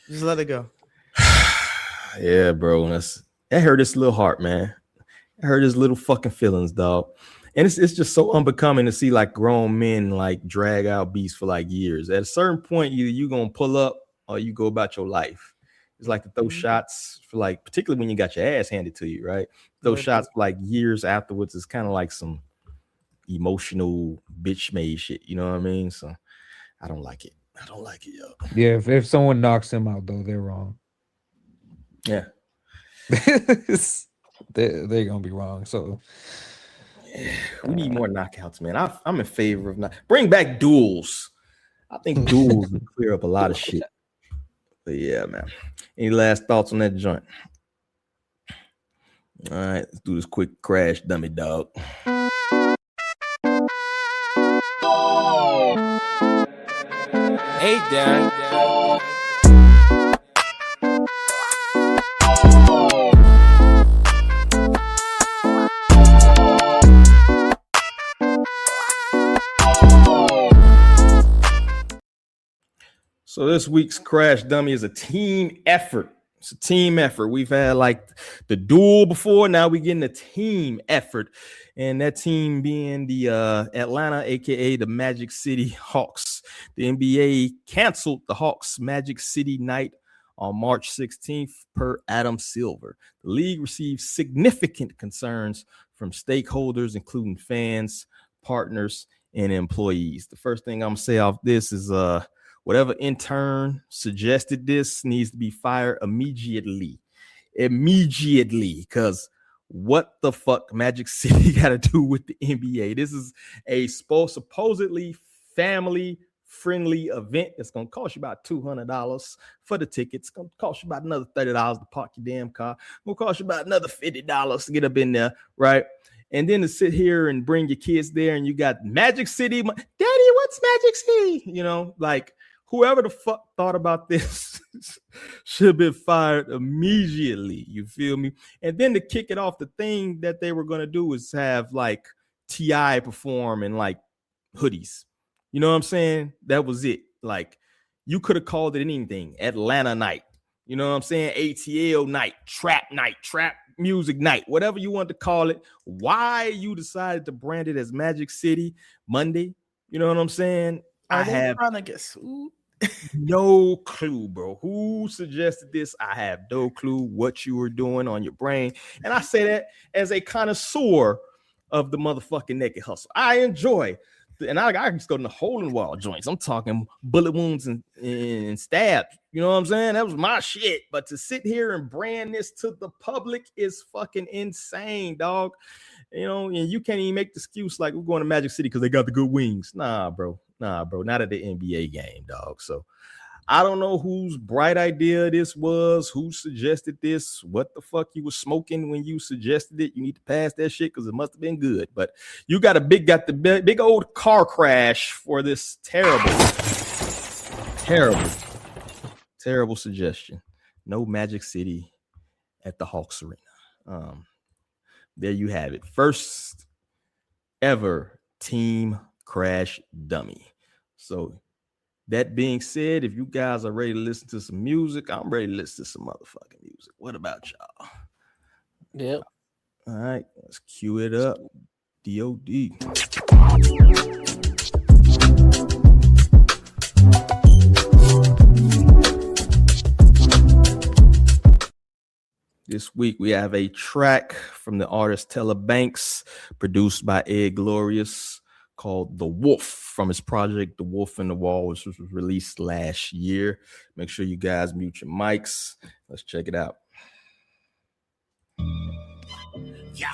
just let it go. Yeah, bro. That hurt his little heart, man. It hurt his little fucking feelings, dog. And it's just so unbecoming to see like grown men like drag out beats for like years. At a certain point, you gonna pull up or you go about your life. It's like to throw shots for like, particularly when you got your ass handed to you, right? Those shots for like years afterwards is kind of like some emotional bitch made shit. You know what I mean? So I don't like it. I don't like it, yo. Yeah, if someone knocks him out though, they're wrong. Yeah. They're gonna be wrong. So we need more knockouts, man. I'm in favor of bring back duels. I think duels would clear up a lot of shit. But yeah, man. Any last thoughts on that joint? All right, let's do this quick crash dummy, dog. Hey, Dad. So this week's Crash Dummy is a team effort. It's a team effort. We've had like the duel before. Now we're getting a team effort. And that team being the Atlanta, a.k.a. the Magic City Hawks. The NBA canceled the Hawks Magic City night on March 16th per Adam Silver. The league received significant concerns from stakeholders, including fans, partners, and employees. The first thing I'm going to say off this is whatever intern suggested this needs to be fired immediately, because what the fuck Magic City got to do with the NBA? This is a supposedly family-friendly event. It's going to cost you about $200 for the tickets. It's going to cost you about another $30 to park your damn car. It's going to cost you about another $50 to get up in there, right? And then to sit here and bring your kids there and you got Magic City. Daddy, what's Magic City? You know, like, whoever the fuck thought about this should have been fired immediately. You feel me? And then to kick it off, the thing that they were going to do is have like T.I. perform in like hoodies. You know what I'm saying? That was it. Like, you could have called it anything. Atlanta night. You know what I'm saying? ATL night, trap music night, whatever you want to call it. Why you decided to brand it as Magic City Monday? You know what I'm saying? I have trying to get sued. No clue, bro. Who suggested this? I have no clue what you were doing on your brain. And I say that as a connoisseur of the motherfucking naked hustle. I enjoy, and I just go to the hole in the wall joints. I'm talking bullet wounds and stabs. You know what I'm saying? That was my shit. But to sit here and brand this to the public is fucking insane, dog. You know, and you can't even make the excuse like we're going to Magic City because they got the good wings. Nah, bro. Not at the NBA game, dog. So I don't know whose bright idea this was, who suggested this, what the fuck you was smoking when you suggested it. You need to pass that shit because it must have been good. But you got the big old car crash for this terrible suggestion. No Magic City at the Hawks Arena. There you have it. First ever team crash dummy. So that being said, if you guys are ready to listen to some music, I'm ready to listen to some motherfucking music. What about y'all? Yep. All right, let's cue it up. DOD. This week we have a track from the artist Teller Banks, produced by Ed Glorious, called The Wolf, from his project The Wolf in the Wall, which was released last year. Make sure you guys mute your mics. Let's check it out. Yeah.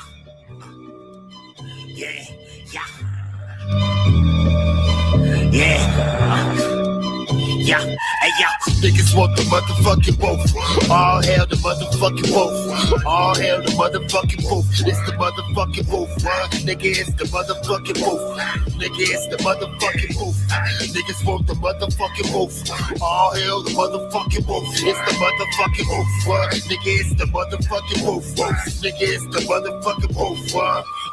Yeah, hey, yeah. Niggas want the motherfucking wolf. All hail the motherfucking wolf. All hail the motherfucking wolf. It's the motherfucking wolf. Nigga, it's the motherfucking wolf. Nigga, it's the motherfucking wolf. Niggas want the motherfucking wolf. All hail the motherfucking wolf. It's the motherfucking wolf. Nigga, it's the motherfucking wolf. Nigga, it's the motherfucking wolf.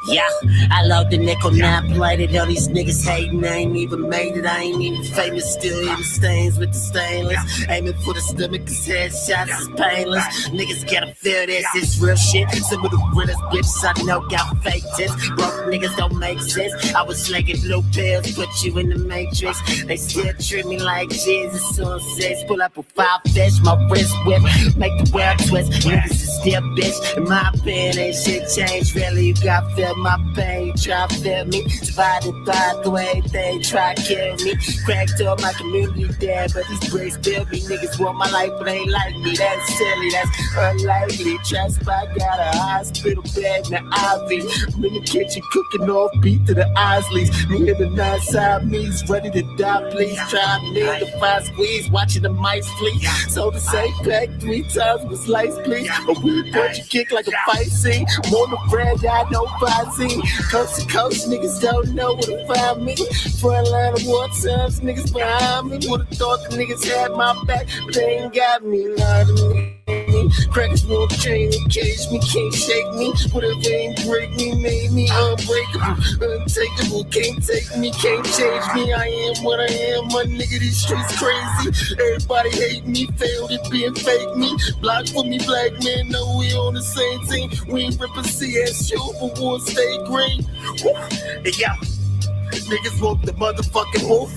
Yeah, I love the nickel, now plated. All these niggas hating, I ain't even made it. I ain't even famous, still eating stains with the stainless. Aiming for the stomach, cause headshots is painless. Niggas gotta feel this, it's real shit. Some of the realest bitches I know got fake tits. Broke niggas don't make sense. I was slinging blue pills, put you in the matrix. They still treat me like Jesus on six. Pull up a 5 fish, my wrist whip, make the world twist. Niggas is still bitch. In my opinion, ain't shit changed. Really, you got feel my pain, try to feel me. Divided by the way they try to kill me. Cracked up my community dead, but these bricks build me. Niggas want my life, but ain't like me. That's silly, that's unlikely. Trap spot got a hospital bed in the IV. I'm in the kitchen cooking off beat to the Isleys. Me and the 9 Siamese ready to die, please. Try me to find squeeze, watching the mice flee. So the same pack 3 times with slice, please. A weed punch you kick like a fight scene. More the bread, I know fighting. Coast to coast, niggas don't know where to find me. Front line of war times, niggas behind me. Would've thought the niggas had my back, but they ain't got me. Lie to me. Crackers won't chain me, cage me, can't shake me. Whatever ain't break me, made me unbreakable, untakeable. Can't take me, can't change me. I am what I am, my nigga. These streets crazy. Everybody hate me, failed at being fake me. Block for me, black man. Know we on the same team. We ain't ripping CSU, but we'll stay green. Hey, yo. Niggas want the motherfucking wolf.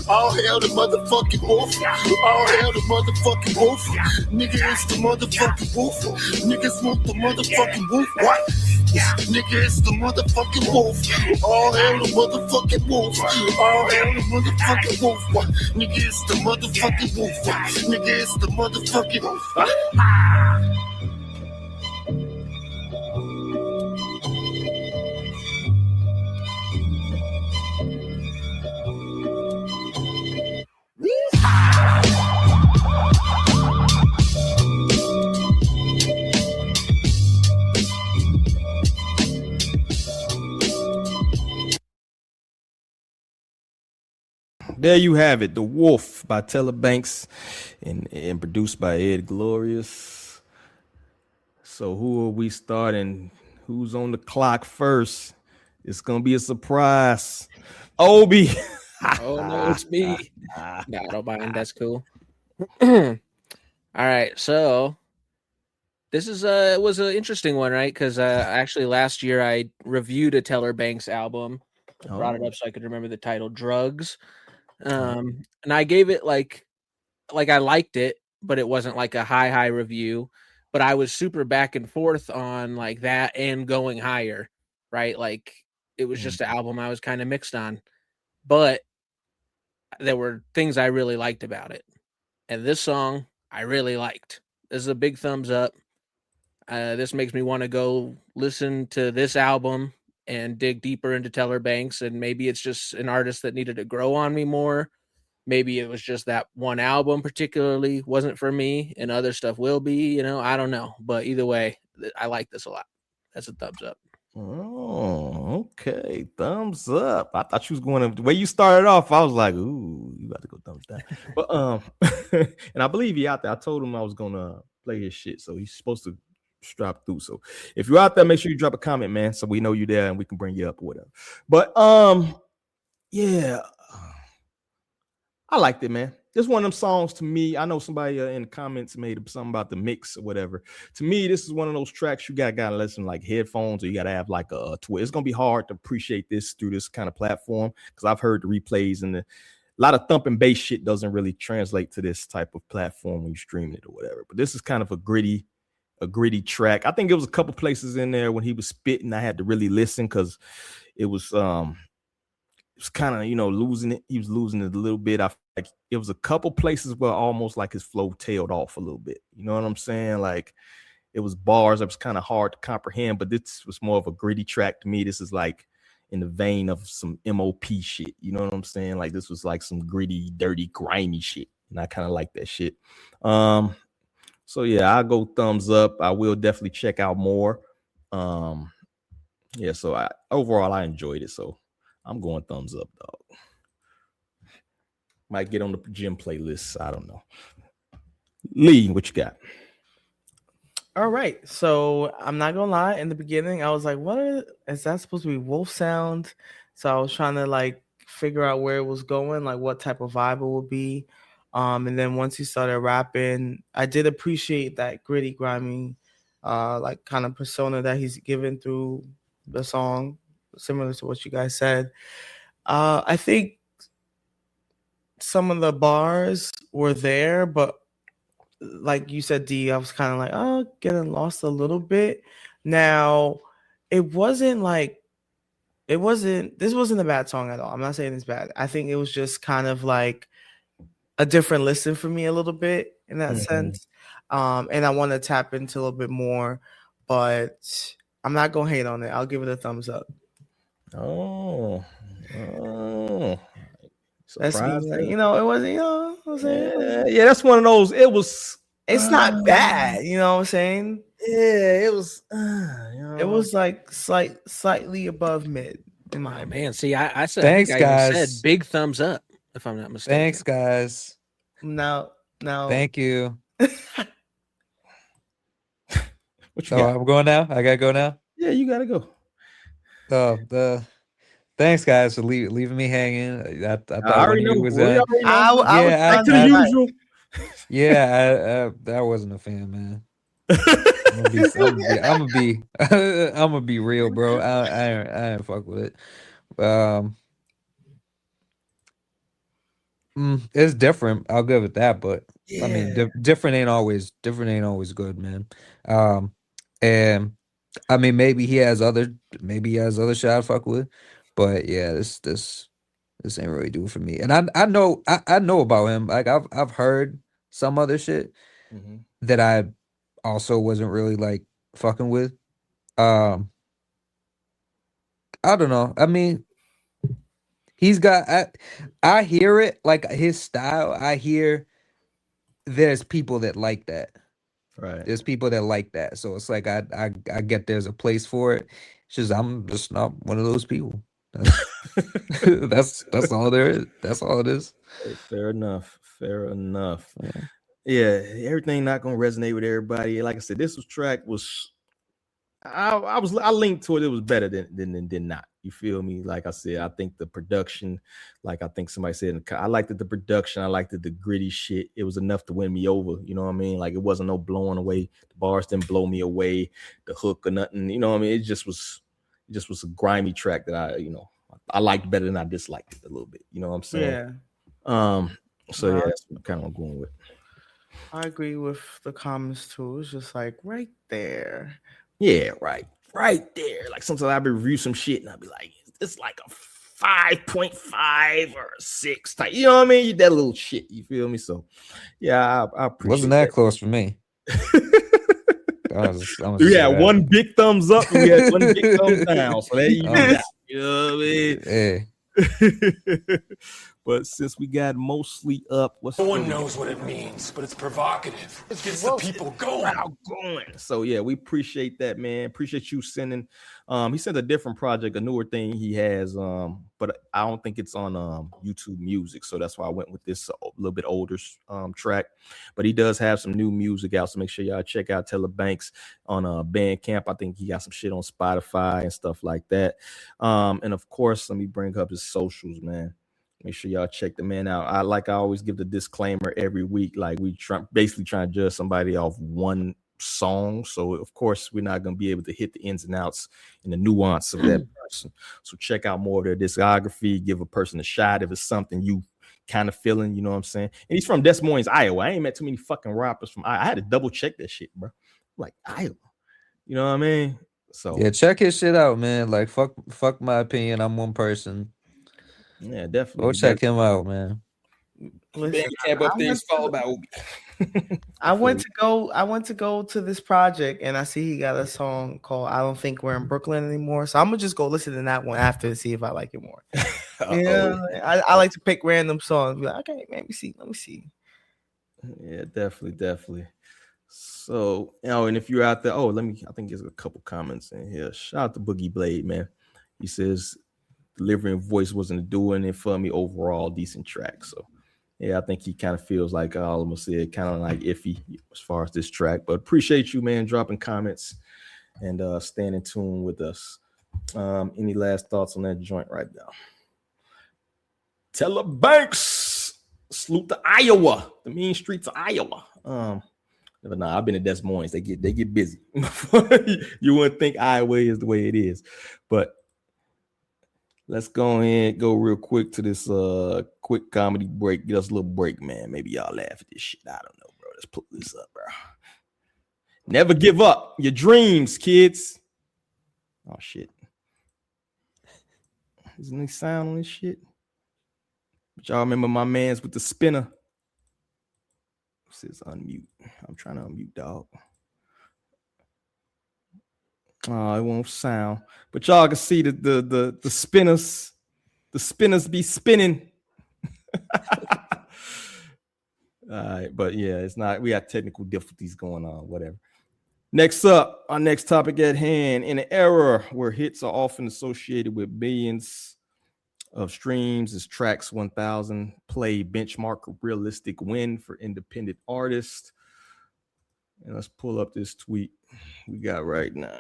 All hail the motherfucking wolf. All hail the motherfucking wolf. Nigga, it's the motherfucking wolf. Niggas want the motherfucking wolf. What? Nigga, it's the motherfucking wolf. All hail the motherfucking wolf. All hail the motherfucking wolf. What? Nigga, it's the motherfucking wolf. Nigga, it's the motherfucking wolf. There you have it, The Wolf by Teller Banks and produced by Ed Glorious. So who are we starting? Who's on the clock first? It's going to be a surprise. Obi. Oh, no, it's me. No, I don't mind. That's cool. All right, so this is it was an interesting one, right? Because actually last year I reviewed a Teller Banks album. I brought it up so I could remember the title, Drugs. And I gave it like I liked it, but it wasn't like a high review. But I was super back and forth on like that and Going Higher, right? Like it was just an album I was kind of mixed on. But there were things I really liked about it. And this song I really liked. This is a big thumbs up. This makes me want to go listen to this album and dig deeper into Teller Banks. And maybe it's just an artist that needed to grow on me more. Maybe it was just that one album particularly wasn't for me and other stuff will be, I don't know. But either way, I like this a lot. That's a thumbs up. Oh, okay. Thumbs up. I thought you was going to the way you started off. I was like, ooh, you about to go thumbs down. But and I believe he out there. I told him I was gonna play his shit, so he's supposed to drop through. So if you're out there, make sure you drop a comment, man, so we know you're there and we can bring you up or whatever. But yeah, I liked it, man. This is one of them songs to me. I know somebody in the comments made something about the mix or whatever. To me, this is one of those tracks you gotta listen like headphones, or you gotta have like a twist. It's gonna be hard to appreciate this through this kind of platform because I've heard the replays and a lot of thumping bass shit doesn't really translate to this type of platform when you stream it or whatever. But this is kind of a gritty track. I think it was a couple places in there when he was spitting, I had to really listen because it was kind of losing it. He was losing it a little bit. I feel like it was a couple places where almost like his flow tailed off a little bit. You know what I'm saying? Like it was bars that was kind of hard to comprehend, but this was more of a gritty track to me. This is like in the vein of some MOP shit. You know what I'm saying? Like this was like some gritty, dirty, grimy shit. and I kind of like that shit. So yeah, I'll go thumbs up. I will definitely check out more. Yeah, so overall I enjoyed it. So I'm going thumbs up, dog. Might get on the gym playlist. I don't know. Lee, what you got? All right. So I'm not gonna lie. In the beginning, I was like, is that supposed to be wolf sound? So I was trying to like figure out where it was going, like what type of vibe it would be. And then once he started rapping, I did appreciate that gritty, grimy, like kind of persona that he's given through the song, similar to what you guys said. I think some of the bars were there, but like you said, D, I was kind of like, oh, getting lost a little bit. Now, this wasn't a bad song at all. I'm not saying it's bad. I think it was just kind of like a different listen for me a little bit in that sense. And I want to tap into a little bit more, but I'm not going to hate on it. I'll give it a thumbs up. Oh. That's me. Like, it wasn't, what I'm saying? Yeah, that's one of those. It's not bad, you know what I'm saying? Yeah, it was. It was like slightly above mid in my opinion. Man, see, I said, Thanks, I think I even guys. said big thumbs up, if I'm not mistaken. Thanks, guys. No. Thank you. What you got? I'm going now. I gotta go now. Yeah, you gotta go. Thanks, guys, for leaving me hanging. I thought I already know. was I I to the usual. Yeah, I wasn't a fan, man. I'm gonna be real, bro. I ain't fuck with it. It's different. I'll give it that, but I mean, different ain't always good, man. And I mean, maybe he has other shit I fuck with, but yeah, this ain't really doing for me. And I know about him. Like I've heard some other shit that I also wasn't really like fucking with. I don't know. I mean, he's got I hear it, like his style. I hear there's people that like that. Right. There's people that like that. So it's like I get there's a place for it. It's just I'm just not one of those people. That's all there is. That's all it is. Hey, fair enough. Yeah, everything not gonna resonate with everybody. Like I said, this track was I linked to it. It was better than not. You feel me? Like I said, I think the production, like I think somebody said, I liked the production. I liked the gritty shit. It was enough to win me over. You know what I mean? Like it wasn't no blowing away. The bars didn't blow me away. The hook or nothing. You know what I mean? It just was a grimy track that I liked better than I disliked it a little bit. You know what I'm saying? Yeah. So yeah, that's kind of what I'm going with. I agree with the comments too. It's just like right there. Yeah, right there. Like sometimes I'll review some shit and I'll be like, it's like a 5.5 or a 6 type. You know what I mean? That little shit. You feel me? So yeah, I appreciate. Wasn't that close for me? We had one big thumbs up and we had one big thumbs down. So there you go. You know what I mean? Yeah. But since we got mostly up, no one knows what it means, but it's provocative. It gets the people going. So yeah, we appreciate that, man. Appreciate you sending. He sent a different project, a newer thing he has. But I don't think it's on YouTube Music, so that's why I went with this a little bit older track. But he does have some new music out, so make sure y'all check out Taylor Banks on Bandcamp. I think he got some shit on Spotify and stuff like that. And of course, let me bring up his socials, man. Make sure y'all check the man out. I always give the disclaimer every week. Like we basically trying to judge somebody off one song. So of course we're not going to be able to hit the ins and outs and the nuance of that person. So check out more of their discography. Give a person a shot if it's something you kind of feeling. You know what I'm saying? And he's from Des Moines, Iowa. I ain't met too many fucking rappers from Iowa. I had to double check that shit, bro. Like Iowa. You know what I mean? So yeah, check his shit out, man. Like fuck my opinion. I'm one person. Yeah, definitely. Go check him out, man. Listen, I went to go to this project and I see he got a song called I Don't Think We're in Brooklyn Anymore. So I'm gonna just go listen to that one after to see if I like it more. Yeah, I like to pick random songs. Be like, okay, let me see. Yeah, definitely. So, and if you're out there, I think there's a couple comments in here. Shout out to Boogie Blade, man. He says delivering voice wasn't doing it for me overall. Decent track. So, yeah, I think he kind of feels like all of them said, kind of like iffy as far as this track. But appreciate you, man, dropping comments and staying in tune with us. Any last thoughts on that joint right now? Teller Banks, salute to Iowa, the mean streets of Iowa. I've been to Des Moines. They get busy. You wouldn't think Iowa is the way it is, but let's go ahead, go real quick to this quick comedy break. Get us a little break, man. Maybe y'all laugh at this shit. I don't know, bro. Let's pull this up, bro. Never give up your dreams, kids. Oh shit. Isn't any sound on this shit? But y'all remember my man's with the spinner. It says unmute. I'm trying to unmute, dog. Oh, it won't sound. But y'all can see the spinners. The spinners be spinning. All right, but yeah, it's not. We got technical difficulties going on. Whatever. Next up, our next topic at hand. In an era where hits are often associated with billions of streams, is Track's 1,000 play benchmark a realistic win for independent artists? And let's pull up this tweet we got right now.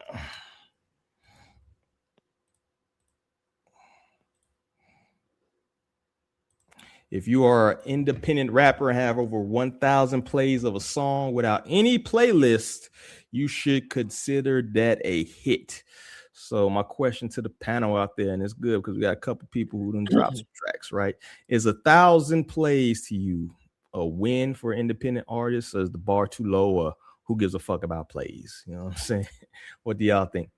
If you are an independent rapper and have over 1,000 plays of a song without any playlist, you should consider that a hit. So my question to the panel out there, and it's good because we got a couple people who done dropped some tracks, right? Is 1,000 plays to you a win for independent artists, or is the bar too low, or who gives a fuck about plays? You know what I'm saying? What do y'all think?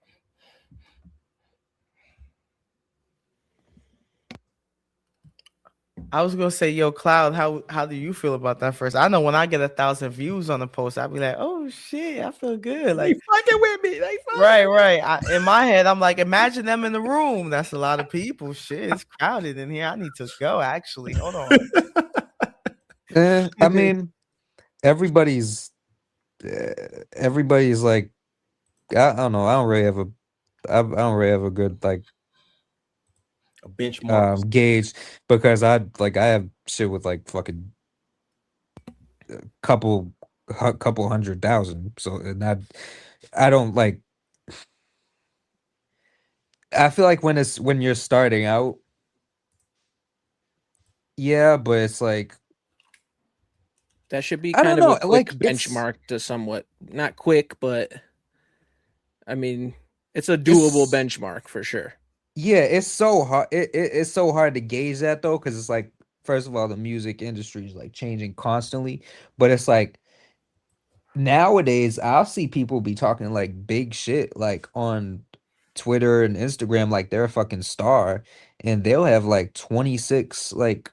I was gonna say, yo, Cloud, how do you feel about that first? I know when I get 1,000 views on the post, I'll be like, oh shit, I feel good. Like, they fucking with me. Right. In my head, I'm like, imagine them in the room. That's a lot of people. Shit, it's crowded in here. I need to go. Actually, hold on. I mean, everybody's like, I don't know. I don't really have a good like a benchmark gauge, because I have shit with like fucking a couple 100,000. So, and I don't like. I feel like when you're starting out, yeah, but it's like that should be I kind don't of know, a quick benchmark to somewhat not quick, but I mean it's a doable benchmark for sure. Yeah, it's so hard. It's so hard to gauge that though, because it's like, first of all, the music industry is like changing constantly, but it's like nowadays I'll see people be talking like big shit like on Twitter and Instagram like they're a fucking star, and they'll have like 26 like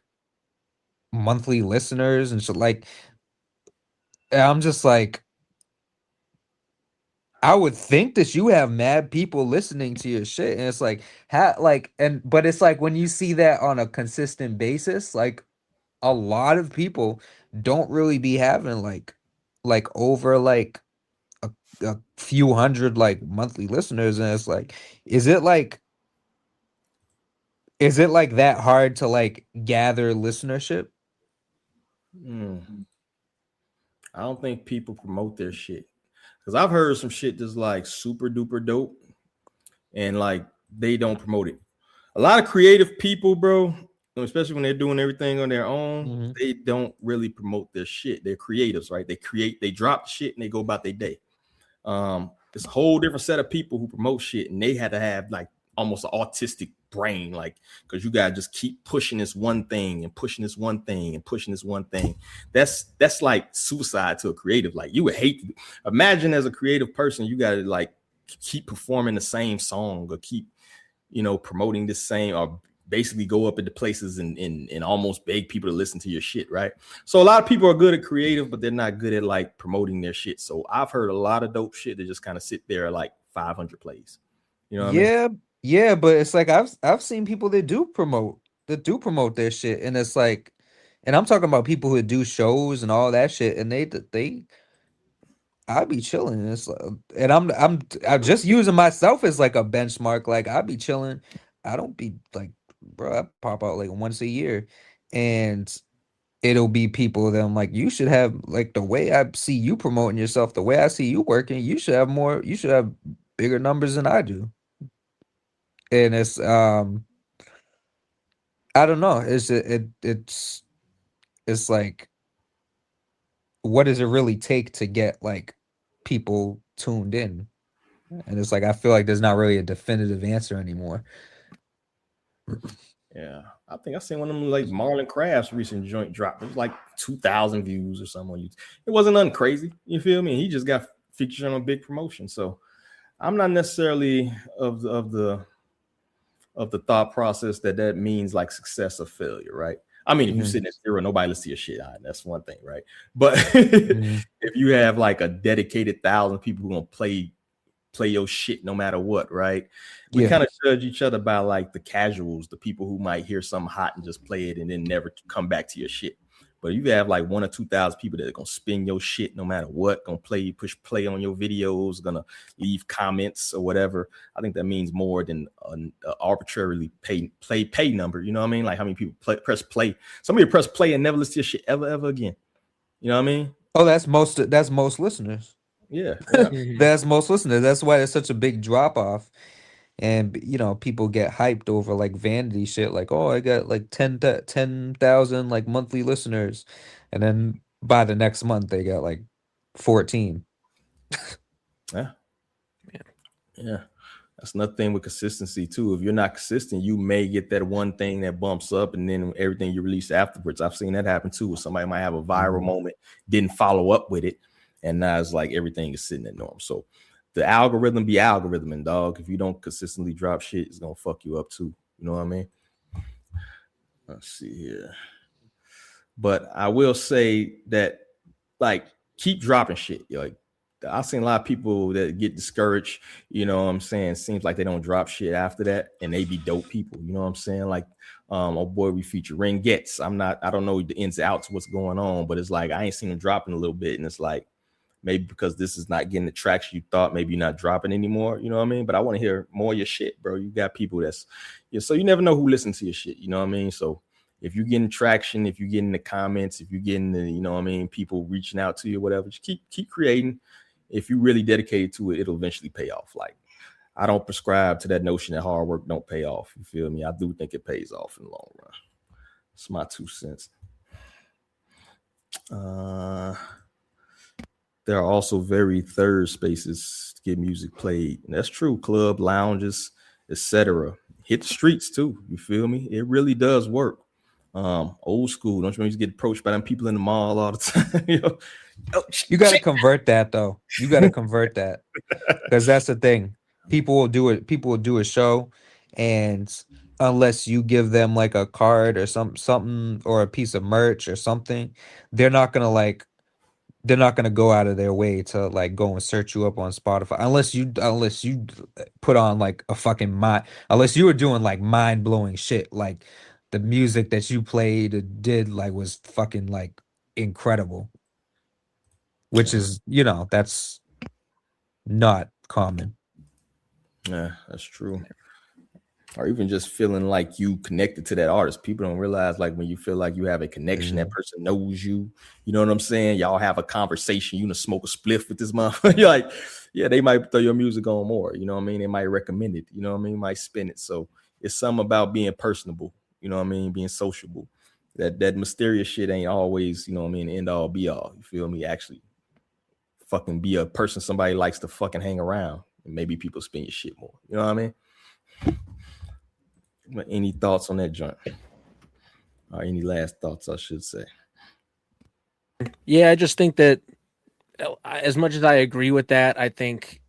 monthly listeners and shit. Like, I'm just like, I would think that you have mad people listening to your shit, and it's like, but it's like when you see that on a consistent basis, like a lot of people don't really be having like over like a few hundred like monthly listeners, and it's like, is it like that hard to like gather listenership? I don't think people promote their shit, because I've heard some shit that's like super duper dope and like they don't promote it. A lot of creative people, bro, especially when they're doing everything on their own, they don't really promote their shit. They're creatives, right? They drop shit and they go about their day. It's a whole different set of people who promote shit, and they had to have like almost an autistic brain, like, because you gotta just keep pushing this one thing and pushing this one thing and pushing this one thing. That's like suicide to a creative. Like, you would hate to imagine as a creative person, you gotta like keep performing the same song or keep, promoting the same, or basically go up into places and almost beg people to listen to your shit, right? So a lot of people are good at creative, but they're not good at like promoting their shit. So I've heard a lot of dope shit that just kind of sit there at like 500 plays. You know what I mean? Yeah, but it's like I've seen people that do promote their shit, and it's like, And I'm talking about people who do shows and all that shit, and they I be chilling. It's like, and I'm just using myself as like a benchmark. Like I be chilling. I don't be like, bro. I pop out like once a year, and it'll be people that I'm like, you should have like the way I see you promoting yourself, the way I see you working. You should have more. You should have bigger numbers than I do. And it's. I don't know. It's like, what does it really take to get like people tuned in? And it's like I feel like there's not really a definitive answer anymore. Yeah, I think I seen one of them like Marlon Craft's recent joint drop. It was like 2,000 views or something on YouTube. It wasn't nothing crazy. You feel me? He just got featured on a big promotion. So I'm not necessarily of the thought process that means like success or failure, right? I mean, if you're sitting at zero, nobody listens to your shit. That's one thing, right? But if you have like a dedicated 1,000 people who gonna play your shit no matter what, right? We kind of judge each other by like the casuals, the people who might hear something hot and just play it and then never come back to your shit. But you have like 1,000 or 2,000 people that are gonna spin your shit no matter what, gonna push play on your videos, gonna leave comments or whatever. I think that means more than an arbitrarily pay number. You know what I mean? Like how many people press play? Somebody press play and never listen to your shit ever again. You know what I mean? Oh, that's most listeners. Yeah. That's most listeners. That's why there's such a big drop off. And people get hyped over like vanity shit, like, oh, I got like 10,000 like monthly listeners, and then by the next month they got like 14. Yeah. That's another thing with consistency too. If you're not consistent, you may get that one thing that bumps up, and then everything you release afterwards. I've seen that happen too. Where somebody might have a viral moment, didn't follow up with it, and now it's like everything is sitting at norm. So the algorithm be algorithming, dog. If you don't consistently drop shit, it's gonna fuck you up too. You know what I mean? Let's see here. But I will say that, like, keep dropping shit. Like, I've seen a lot of people that get discouraged. You know what I'm saying? Seems like they don't drop shit after that, and they be dope people. You know what I'm saying? Like, oh boy, we feature Ring Gets. I don't know the ins and outs of what's going on, but it's like I ain't seen him dropping a little bit, and it's like, maybe because this is not getting the traction you thought, maybe you're not dropping anymore. You know what I mean? But I want to hear more of your shit, bro. You got people so you never know who listens to your shit. You know what I mean? So if you're getting traction, if you're getting the comments, if you're getting the, you know what I mean, people reaching out to you, whatever, just keep creating. If you really dedicated to it, it'll eventually pay off. Like, I don't prescribe to that notion that hard work don't pay off. You feel me? I do think it pays off in the long run. It's my 2 cents. There are also very third spaces to get music played. And that's true. Club, lounges, etc. Hit the streets too. You feel me? It really does work. Old school. Don't you want to get approached by them people in the mall all the time? You got to convert that though. You got to convert that, because that's the thing. People will do it. People will do a show, and unless you give them like a card or something or a piece of merch or something, they're not gonna go out of their way to like go and search you up on Spotify unless you put on like a fucking unless you were doing like mind-blowing shit, like the music that you played did like was fucking like incredible, which is that's not common. Yeah, that's true. Or even just feeling like you connected to that artist. People don't realize, like, when you feel like you have a connection, that person knows you. You know what I'm saying? Y'all have a conversation. You know, smoke a spliff with this motherfucker. You're like, yeah, they might throw your music on more. You know what I mean? They might recommend it. You know what I mean? Might spin it. So it's something about being personable. You know what I mean? Being sociable. That mysterious shit ain't always, you know what I mean, end all be all. You feel me? Actually, fucking be a person somebody likes to fucking hang around. And maybe people spin your shit more. You know what I mean? But any thoughts on that joint? Or any last thoughts, I should say? Yeah, I just think that as much as I agree with that, I think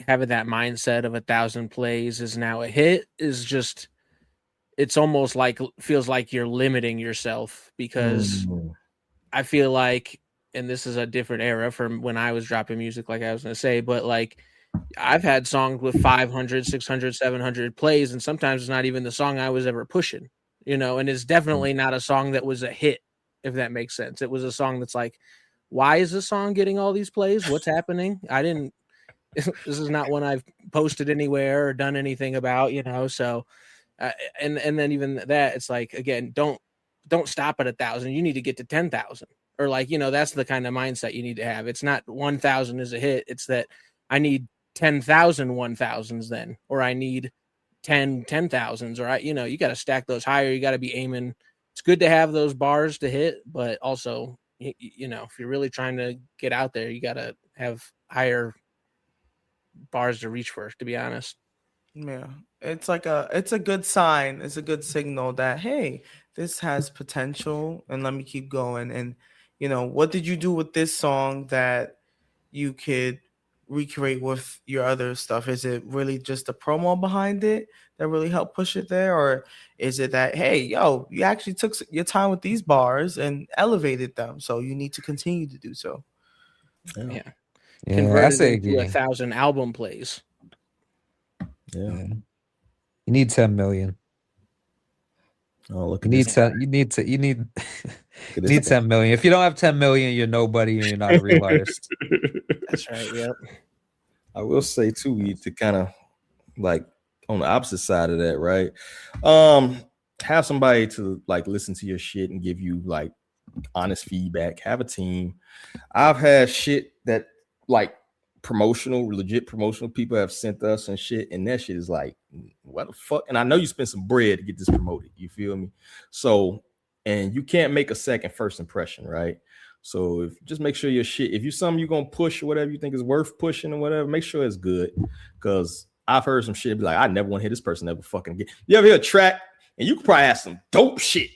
having that mindset of 1,000 plays is now a hit is just, it's almost like, feels like you're limiting yourself, because I feel like, and this is a different era from when I was dropping music, like I was going to say, but like, I've had songs with 500, 600, 700 plays, and sometimes it's not even the song I was ever pushing, and it's definitely not a song that was a hit if that makes sense. It was a song that's like, why is this song getting all these plays? What's happening? This is not one I've posted anywhere or done anything about, so and then even that, it's like, again, don't stop at 1,000. You need to get to 10,000, or like, that's the kind of mindset you need to have. It's not 1,000 is a hit. It's that I need 10,000 1,000s then, or I need 10,000s, or you got to stack those higher. You got to be aiming. It's good to have those bars to hit, but also, if you're really trying to get out there, you got to have higher bars to reach for, to be honest. Yeah, it's a good sign. It's a good signal that, hey, this has potential, and let me keep going. And what did you do with this song that you could recreate with your other stuff? Is it really just the promo behind it that really helped push it there, or is it that, hey, yo, you actually took your time with these bars and elevated them, so you need to continue to do so? Yeah. I Converted say into again. 1,000 album plays. Yeah. You need 10 million. Oh, look You at need this. 10. You need Look at this. 10 million. If you don't have 10 million, you're nobody and you're not a real artist. That's right. Yep. I will say too, we to kind of like on the opposite side of that, right? Have somebody to like listen to your shit and give you like honest feedback. Have a team. I've had shit that like legit promotional people have sent us and shit, and that shit is like, what the fuck? And I know you spent some bread to get this promoted. You feel me? So, and you can't make a first impression, right? So if just make sure your shit, if you something you're gonna push or whatever you think is worth pushing or whatever, make sure it's good. Cause I've heard some shit be like, I never want to hear this person ever fucking again. You ever hear a track and you could probably have some dope shit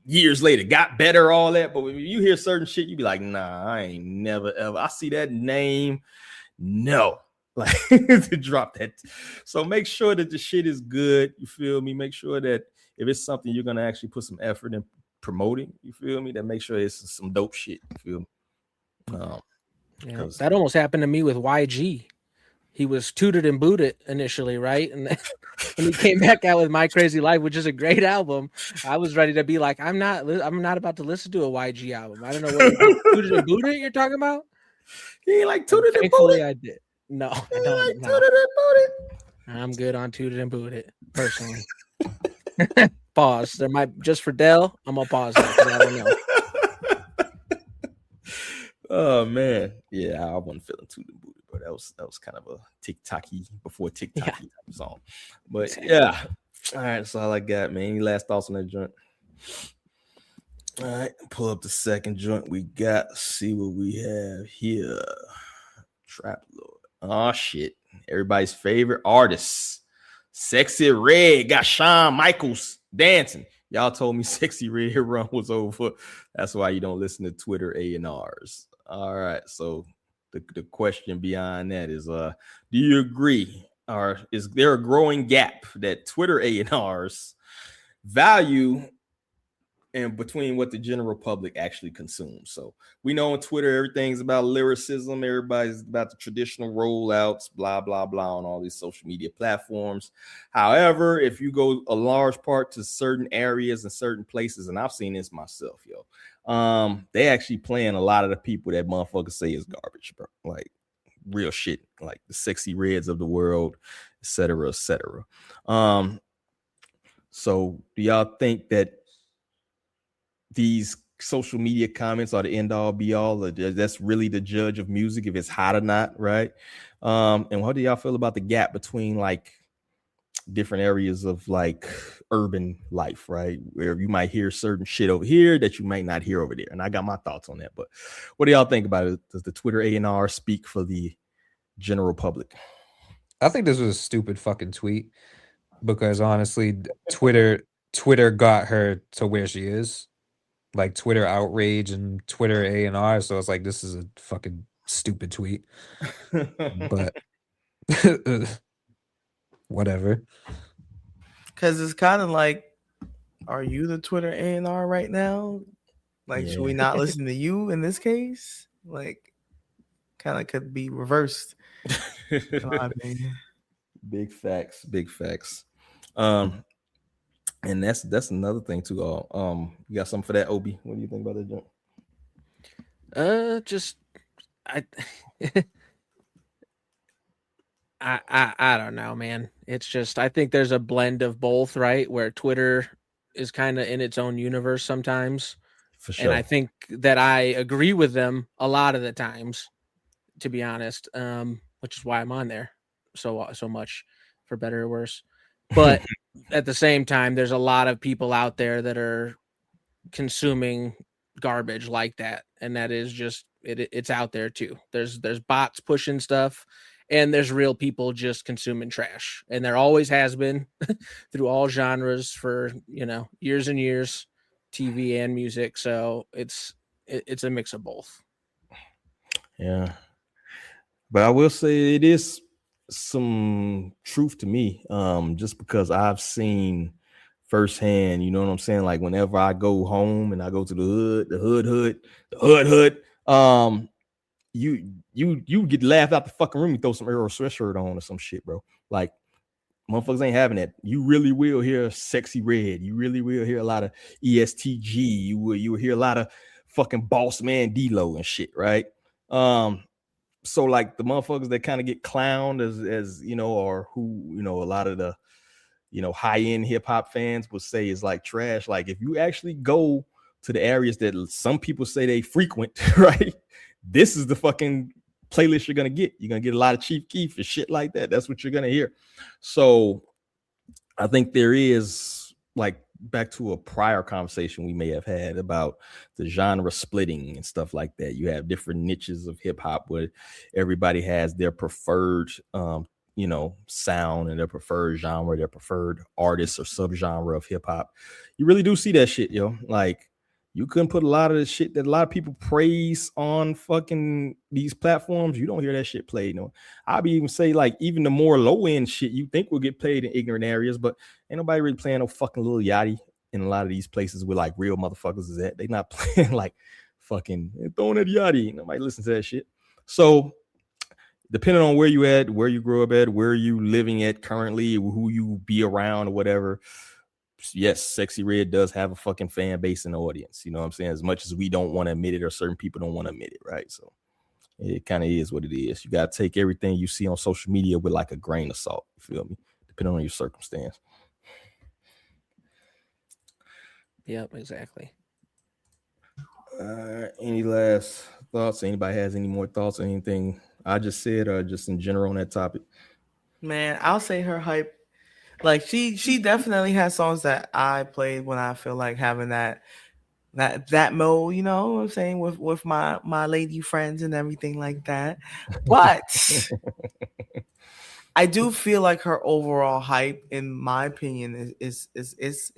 years later, got better, all that. But when you hear certain shit, you be like, nah, I ain't never ever. I see that name. No, like to drop that. So make sure that the shit is good. You feel me? Make sure that if it's something you're gonna actually put some effort in promoting, you feel me? That make sure it's some dope shit. You feel me? Yeah, that almost happened to me with YG. He was tooted and booted initially, right? And then when he came back out with My Crazy Life, which is a great album, I was ready to be like, I'm not about to listen to a YG album. I don't know what tooted and booted you're talking about. He ain't like tooted and Thankfully, booted. I did. No, I He don't. ain't like No. tooted and booted. I'm good on tooted and booted personally. Pause. There might just for Dell. I'm gonna pause that because I don't know. Oh man, yeah, I wasn't feeling tooted and booted, but that was kind of a TikTok-y before TikTok-y type of song. But yeah, all right, that's all I got, man. Any last thoughts on that joint? All right, pull up the second joint we got. Let's see what we have here. Trap Lord. Oh shit. Everybody's favorite artist. Sexy Red got Shawn Michaels dancing. Y'all told me Sexy Red run was over. That's why you don't listen to Twitter A&Rs. All right. So the question beyond that is do you agree, or is there a growing gap that Twitter A&Rs value and between what the general public actually consumes? So we know on Twitter, everything's about lyricism. Everybody's about the traditional rollouts, blah, blah, blah, on all these social media platforms. However, if you go a large part to certain areas and certain places, and I've seen this myself, they actually playing a lot of the people that motherfuckers say is garbage, bro. Like real shit, like the Sexy Reds of the world, et cetera, et cetera. So do y'all think that these social media comments are the end all be all? That's really the judge of music, if it's hot or not, right? And how do y'all feel about the gap between like different areas of like urban life, right? Where you might hear certain shit over here that you might not hear over there. And I got my thoughts on that, but what do y'all think about it? Does the Twitter A&R speak for the general public? I think this was a stupid fucking tweet because honestly, Twitter got her to where she is. Like Twitter outrage and Twitter A&R. So it's like, this is a fucking stupid tweet. But whatever. Because it's kind of like, are you the Twitter A&R right now? Like, should we not listen to you in this case? Like, kind of could be reversed. In my opinion. Big facts. And that's another thing too. You got something for that, Obi? What do you think about that joint? Just I don't know, man. It's just I think there's a blend of both, right? Where Twitter is kind of in its own universe sometimes. For sure. And I think that I agree with them a lot of the times, to be honest. Which is why I'm on there so much, for better or worse. But at the same time, there's a lot of people out there that are consuming garbage like that, and that is just it's out there too. There's bots pushing stuff, and there's real people just consuming trash, and there always has been through all genres for years and years, TV and music. So it's a mix of both. Yeah, but I will say it is some truth to me, just because I've seen firsthand, you know what I'm saying? Like whenever I go home and I go to the hood, you get laughed out the fucking room. You throw some Earl sweatshirt on or some shit, bro. Like motherfuckers ain't having that. You really will hear Sexy Red. You really will hear a lot of ESTG. You will hear a lot of fucking Boss Man D-Lo and shit, right? So like the motherfuckers that kind of get clowned as or who, a lot of the, high-end hip-hop fans would say is like trash. Like if you actually go to the areas that some people say they frequent, right? This is the fucking playlist you're going to get. You're going to get a lot of Chief Keef and shit like that. That's what you're going to hear. So I think there is, like, back to a prior conversation we may have had about the genre splitting and stuff like that. You have different niches of hip hop where everybody has their preferred, sound and their preferred genre, their preferred artists or subgenre of hip hop. You really do see that shit, yo. Like you couldn't put a lot of the shit that a lot of people praise on fucking these platforms. You don't hear that shit played. No, I'll be even say like even the more low end shit you think will get played in ignorant areas, but ain't nobody really playing no fucking Lil Yachty in a lot of these places where like real motherfuckers is at. They not playing like fucking throwing at Yachty. Nobody listens to that shit. So depending on where you at, where you grew up at, where you living at currently, who you be around or whatever. Yes, Sexy Red does have a fucking fan base and audience. You know what I'm saying? As much as we don't want to admit it or certain people don't want to admit it, right? So it kind of is what it is. You got to take everything you see on social media with like a grain of salt. You feel me? Depending on your circumstance. Yep, exactly. Any last thoughts? Anybody has any more thoughts or anything I just said or just in general on that topic? Man, I'll say her hype. Like she definitely has songs that I played when I feel like having that mode, you know what I'm saying, with my lady friends and everything like that. But I do feel like her overall hype, in my opinion, is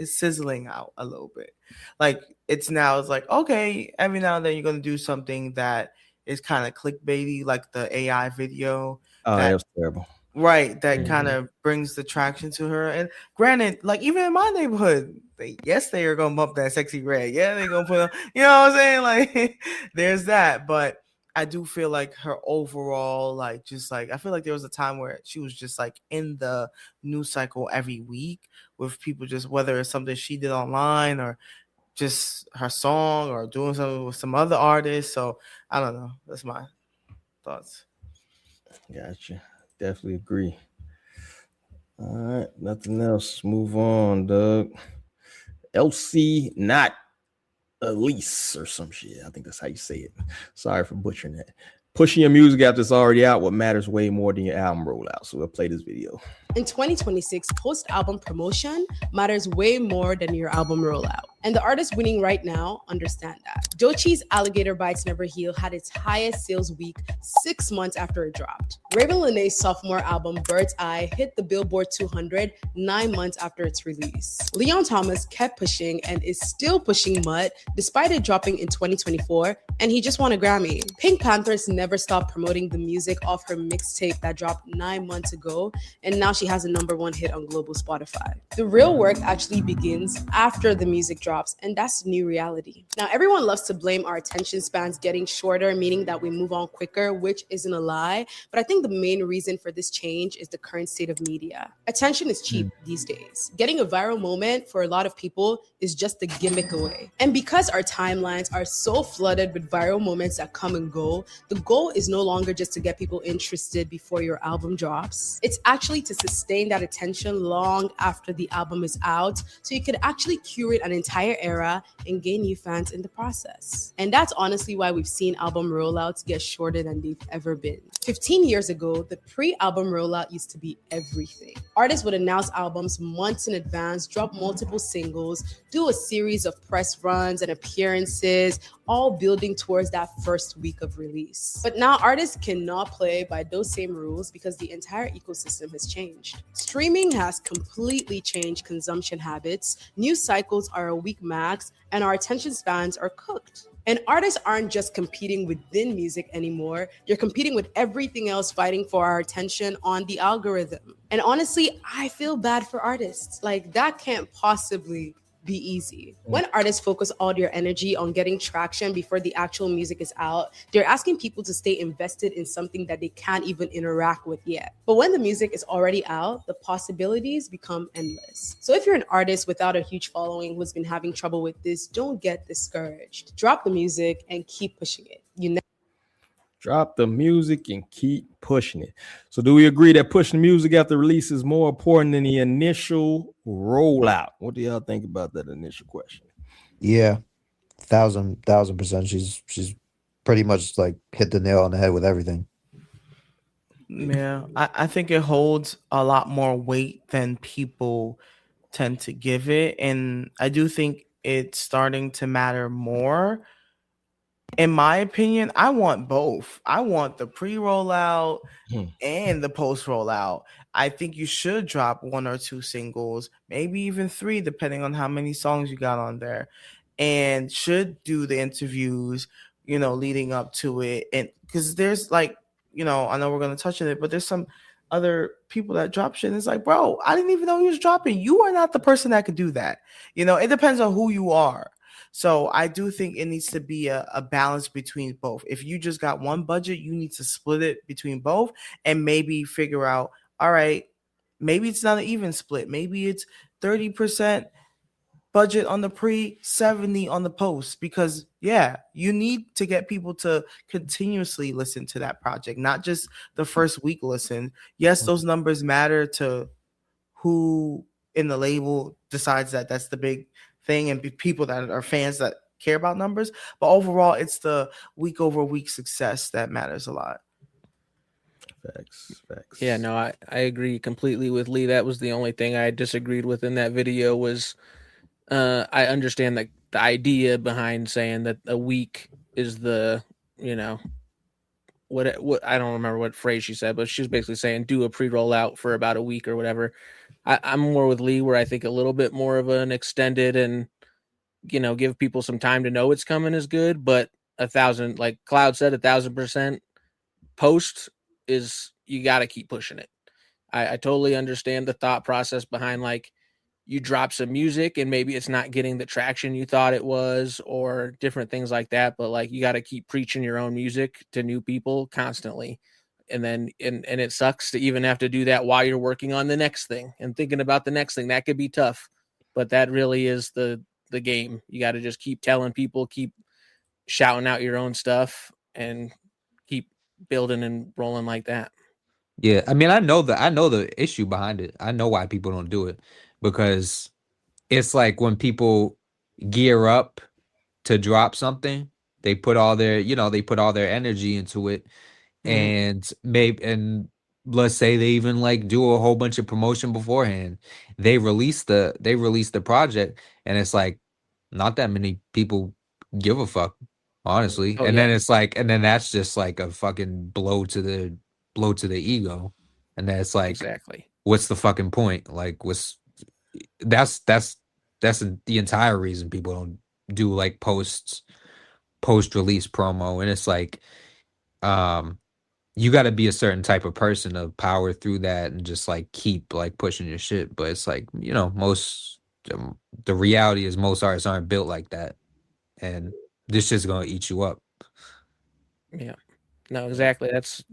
sizzling out a little bit. Like it's like, okay, every now and then you're gonna do something that is kind of clickbaity, like the AI video. Oh, that was terrible. Right, that kind of brings the traction to her. And granted, like even in my neighborhood, they are gonna bump that Sexy Red. Yeah, they're gonna put on, you know what I'm saying? Like there's that. But I do feel like her overall, like just like I feel like there was a time where she was just like in the news cycle every week with people, just whether it's something she did online or just her song or doing something with some other artists. So I don't know. That's my thoughts. Gotcha. Definitely agree. All right, nothing else. Move on, Doug. LC, not Elise or some shit. I think that's how you say it. Sorry for butchering that. Pushing your music after it's already out, what matters way more than your album rollout. So we'll play this video. In 2026, post-album promotion matters way more than your album rollout. And the artists winning right now understand that. Doechie's Alligator Bites Never Heal had its highest sales week 6 months after it dropped. Raven Lenae's sophomore album, Bird's Eye, hit the Billboard 200 9 months after its release. Leon Thomas kept pushing and is still pushing Mud despite it dropping in 2024, and he just won a Grammy. Pink Panthers never stopped promoting the music off her mixtape that dropped 9 months ago, and now she has a #1 hit on global Spotify. The real work actually begins after the music drops drops, and that's the new reality. Now, everyone loves to blame our attention spans getting shorter, meaning that we move on quicker, which isn't a lie. But I think the main reason for this change is the current state of media. Attention is cheap these days. Getting a viral moment for a lot of people is just a gimmick away. And because our timelines are so flooded with viral moments that come and go, the goal is no longer just to get people interested before your album drops. It's actually to sustain that attention long after the album is out, so you could actually curate an entire era and gain new fans in the process. And that's honestly why we've seen album rollouts get shorter than they've ever been. 15 years ago, the pre-album rollout used to be everything. Artists would announce albums months in advance, drop multiple singles, do a series of press runs and appearances, all building towards that first week of release. But now artists cannot play by those same rules because the entire ecosystem has changed. Streaming has completely changed consumption habits, news cycles are a week max, and our attention spans are cooked. And artists aren't just competing within music anymore, they're competing with everything else fighting for our attention on the algorithm. And honestly, I feel bad for artists. Like, that can't possibly be easy. When artists focus all their energy on getting traction before the actual music is out, they're asking people to stay invested in something that they can't even interact with yet. But when the music is already out, the possibilities become endless. So if you're an artist without a huge following who's been having trouble with this, don't get discouraged. Drop the music and keep pushing it. Drop the music and keep pushing it. So do we agree that pushing music after release is more important than the initial rollout? What do y'all think about that initial question? Yeah, 1,000%. She's pretty much like hit the nail on the head with everything. Yeah, I think it holds a lot more weight than people tend to give it. And I do think it's starting to matter more. In my opinion, I want both. I want the pre-rollout and the post-rollout. I think you should drop 1 or 2 singles, maybe even 3, depending on how many songs you got on there, and should do the interviews, leading up to it. And because there's I know we're going to touch on it, but there's some other people that drop shit. And it's like, bro, I didn't even know he was dropping. You are not the person that could do that. It depends on who you are. So I do think it needs to be a balance between both. If you just got one budget, you need to split it between both and maybe figure out, all right, maybe it's not an even split. Maybe it's 30% budget on the pre, 70 on the post, because you need to get people to continuously listen to that project, not just the first week listen. Yes, those numbers matter to who in the label decides that that's the big thing and people that are fans that care about numbers, but overall it's the week over week success that matters a lot. Facts. Yeah, no, I agree completely with Lee. That was the only thing I disagreed with in that video was I understand the idea behind saying that a week is the, what I don't remember what phrase she said, but she was basically saying do a pre-roll out for about a week or whatever. I'm more with Lee, where I think a little bit more of an extended and, give people some time to know it's coming is good. But 1,000, like Cloud said, 1,000% post is, you got to keep pushing it. I totally understand the thought process behind, like, you drop some music and maybe it's not getting the traction you thought it was or different things like that. But like, you got to keep preaching your own music to new people constantly. And then, and it sucks to even have to do that while you're working on the next thing and thinking about the next thing. That could be tough, but that really is the game. You got to just keep telling people, keep shouting out your own stuff and keep building and rolling like that. Yeah. I mean, I know the issue behind it. I know why people don't do it, because it's like when people gear up to drop something, they put all their energy into it. And let's say they even like do a whole bunch of promotion beforehand. They release the project, and it's like not that many people give a fuck, honestly. Then it's like, and then that's just like a fucking blow to the ego. And then it's like, exactly, what's the fucking point? Like, that's the entire reason people don't do like post release promo. And it's like, you got to be a certain type of person to power through that and just like keep like pushing your shit. But it's like, most the reality is most artists aren't built like that, and this shit's gonna eat you up. Yeah. No, exactly. That's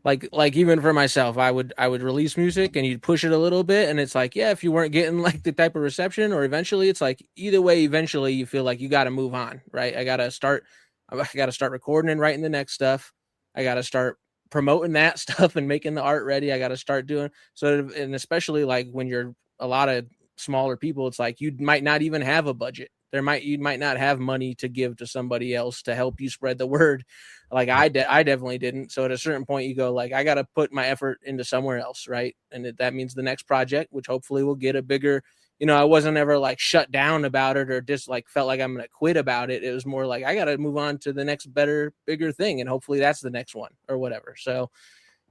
like even for myself, I would release music and you'd push it a little bit, and it's like, yeah, if you weren't getting like the type of reception, or eventually it's like either way, eventually you feel like you got to move on, right? I got to start recording and writing the next stuff. I got to start promoting that stuff and making the art ready. I got to start doing so, and especially like when you're a lot of smaller people, it's like you might not even have a budget. You might not have money to give to somebody else to help you spread the word. Like I definitely didn't. So at a certain point you go like, I got to put my effort into somewhere else. Right. And that means the next project, which hopefully will get a bigger, I wasn't ever like shut down about it or just like felt like I'm going to quit about it. It was more like, I got to move on to the next better, bigger thing. And hopefully that's the next one or whatever. So,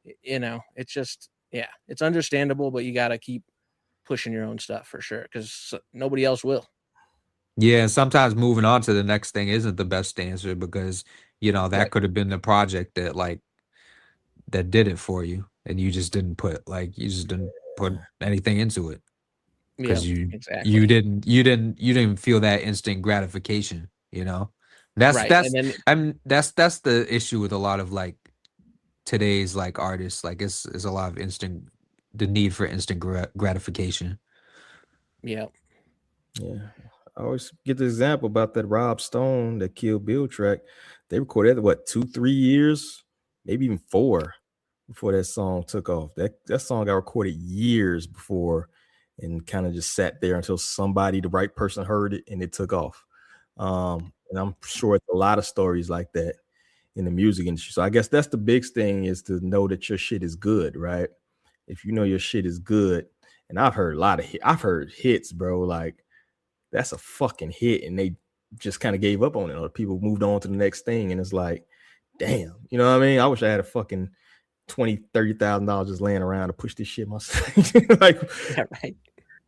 it's just, it's understandable, but you got to keep pushing your own stuff for sure. Cause nobody else will. Yeah, and sometimes moving on to the next thing isn't the best answer because that could have been the project that did it for you, and you just didn't put anything into it because you didn't feel that instant gratification. That's right. that's the issue with a lot of like today's like artists. Like it's a lot of the need for instant gratification. Yeah. I always get the example about that Rob Stone, that Kill Bill track. They recorded 2-3 years, maybe even 4 before that song took off. That song got recorded years before and kind of just sat there until the right person heard it and it took off. And I'm sure it's a lot of stories like that in the music industry. So I guess that's the big thing, is to know that your shit is good, right? If you know your shit is good, and I've heard I've heard hits, bro, like that's a fucking hit, and they just kind of gave up on it, or people moved on to the next thing, and it's like, damn, you know what I mean? I wish I had a fucking $20,000-$30,000 just laying around to push this shit myself. Like, right.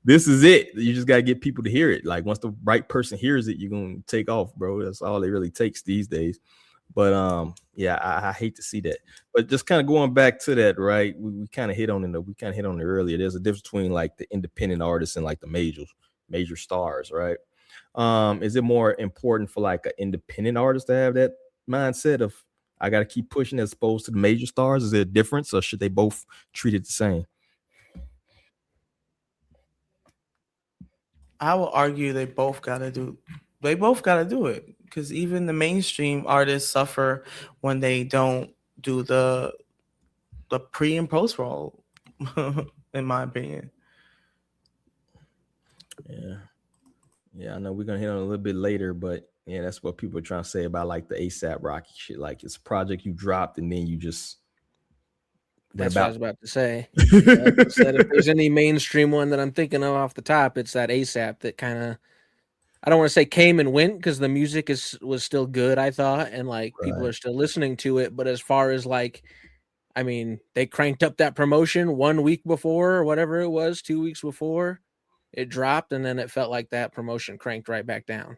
This is it. You just gotta get people to hear it. Like once the right person hears it, you're gonna take off, bro. That's all it really takes these days. But I hate to see that. But just kind of going back to that, right? We kind of hit on it earlier. There's a difference between like the independent artists and like the major stars, right? Is it more important for like an independent artist to have that mindset of I got to keep pushing as opposed to the major stars? Is there a difference, or should they both treat it the same? I will argue they both got to do it, because even the mainstream artists suffer when they don't do the pre and post roll, in my opinion. Yeah, I know we're gonna hit on it a little bit later, but yeah, that's what people are trying to say about like the ASAP Rocky shit. Like it's a project you dropped and then you just. That's what I was about to say. Said if there's any mainstream one that I'm thinking of off the top, it's that ASAP that kind of, I don't want to say came and went, because the music was still good, I thought, and like people are still listening to it. But as far as like, I mean, they cranked up that promotion 1 week before, or whatever it was, 2 weeks before it dropped, and then it felt like that promotion cranked right back down.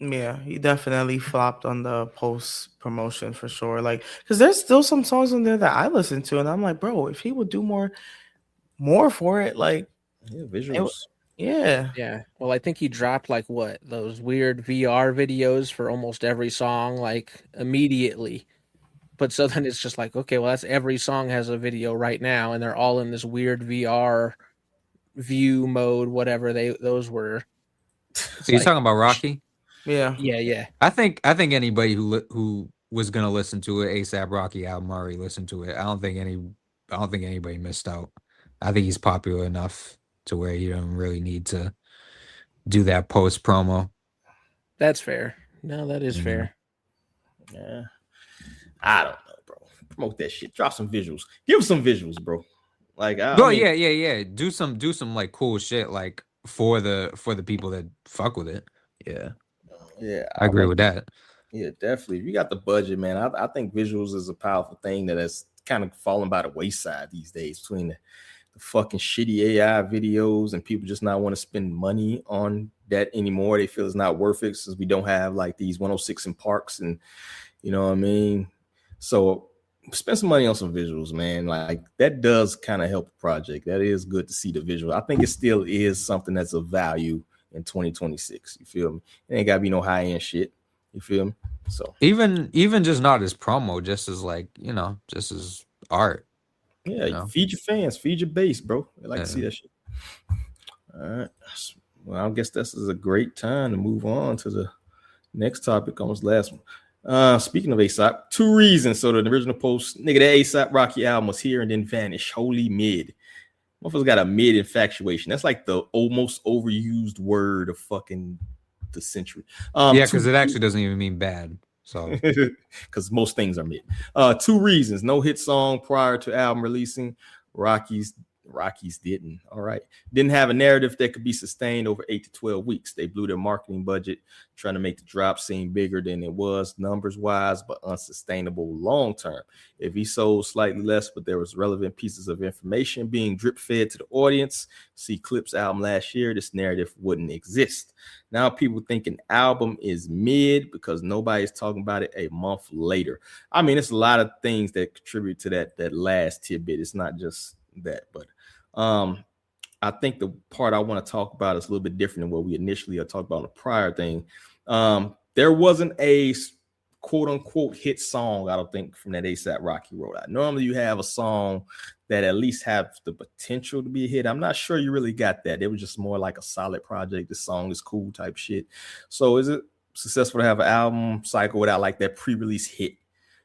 Yeah, he definitely flopped on the post promotion for sure. Like, because there's still some songs on there that I listen to, and I'm like, bro, if he would do more for it, like visuals. Yeah. Well, I think he dropped like those weird VR videos for almost every song, like immediately. But so then it's just like, okay, well, that's every song has a video right now, and they're all in this weird VR view mode, whatever those were. So you're talking about Rocky? Yeah. I think anybody who was gonna listen to it, ASAP Rocky album, already listened to it. I don't think anybody missed out. I think he's popular enough to where you don't really need to do that post promo. That's fair. No, that is fair. Yeah. I don't know, bro. Promote that shit. Drop some visuals. Give us some visuals, bro. Like, yeah. Do some like cool shit, like for the people that fuck with it. Yeah, I agree with that. Yeah, definitely. If you got the budget, man, I think visuals is a powerful thing that has kind of fallen by the wayside these days, between the fucking shitty AI videos and people just not want to spend money on that anymore. They feel it's not worth it since we don't have like these 106 in parks, and you know what I mean? So spend some money on some visuals, man. Like that does kind of help the project. That is good to see the visual. I think it still is something that's of value in 2026. You feel me? It ain't gotta be no high end shit. You feel me? So even just not as promo, just as like, you know, just as art. yeah, you know? feed your fans, feed your base, bro. They like Yeah. to see that shit. All right. Well, I guess this is a great time to move on to the next topic, almost last one. Speaking of ASAP, 2 reasons. So the original post, nigga, that ASAP Rocky album was here and then vanished. Holy mid. Motherfuckers got a mid infatuation. That's like the almost overused word of fucking the century. Yeah, because it actually doesn't even mean bad. So because most things are mid. 2 reasons. No hit song prior to album releasing. Rockies didn't. All right. Didn't have a narrative that could be sustained over 8 to 12 weeks. They blew their marketing budget trying to make the drop seem bigger than it was numbers wise, but unsustainable long term. If he sold slightly less, but there was relevant pieces of information being drip fed to the audience, see Clip's album last year, this narrative wouldn't exist. Now people think an album is mid because nobody's talking about it a month later. I mean, it's a lot of things that contribute to that last tidbit. It's not just that, but I think the part I want to talk about is a little bit different than what we initially talked about in the prior thing. There wasn't a quote unquote hit song, I don't think, from that ASAP Rocky wrote out. Normally you have a song that at least have the potential to be a hit. I'm not sure you really got that. It was just more like a solid project. This song is cool type shit. So is it successful to have an album cycle without like that pre-release hit?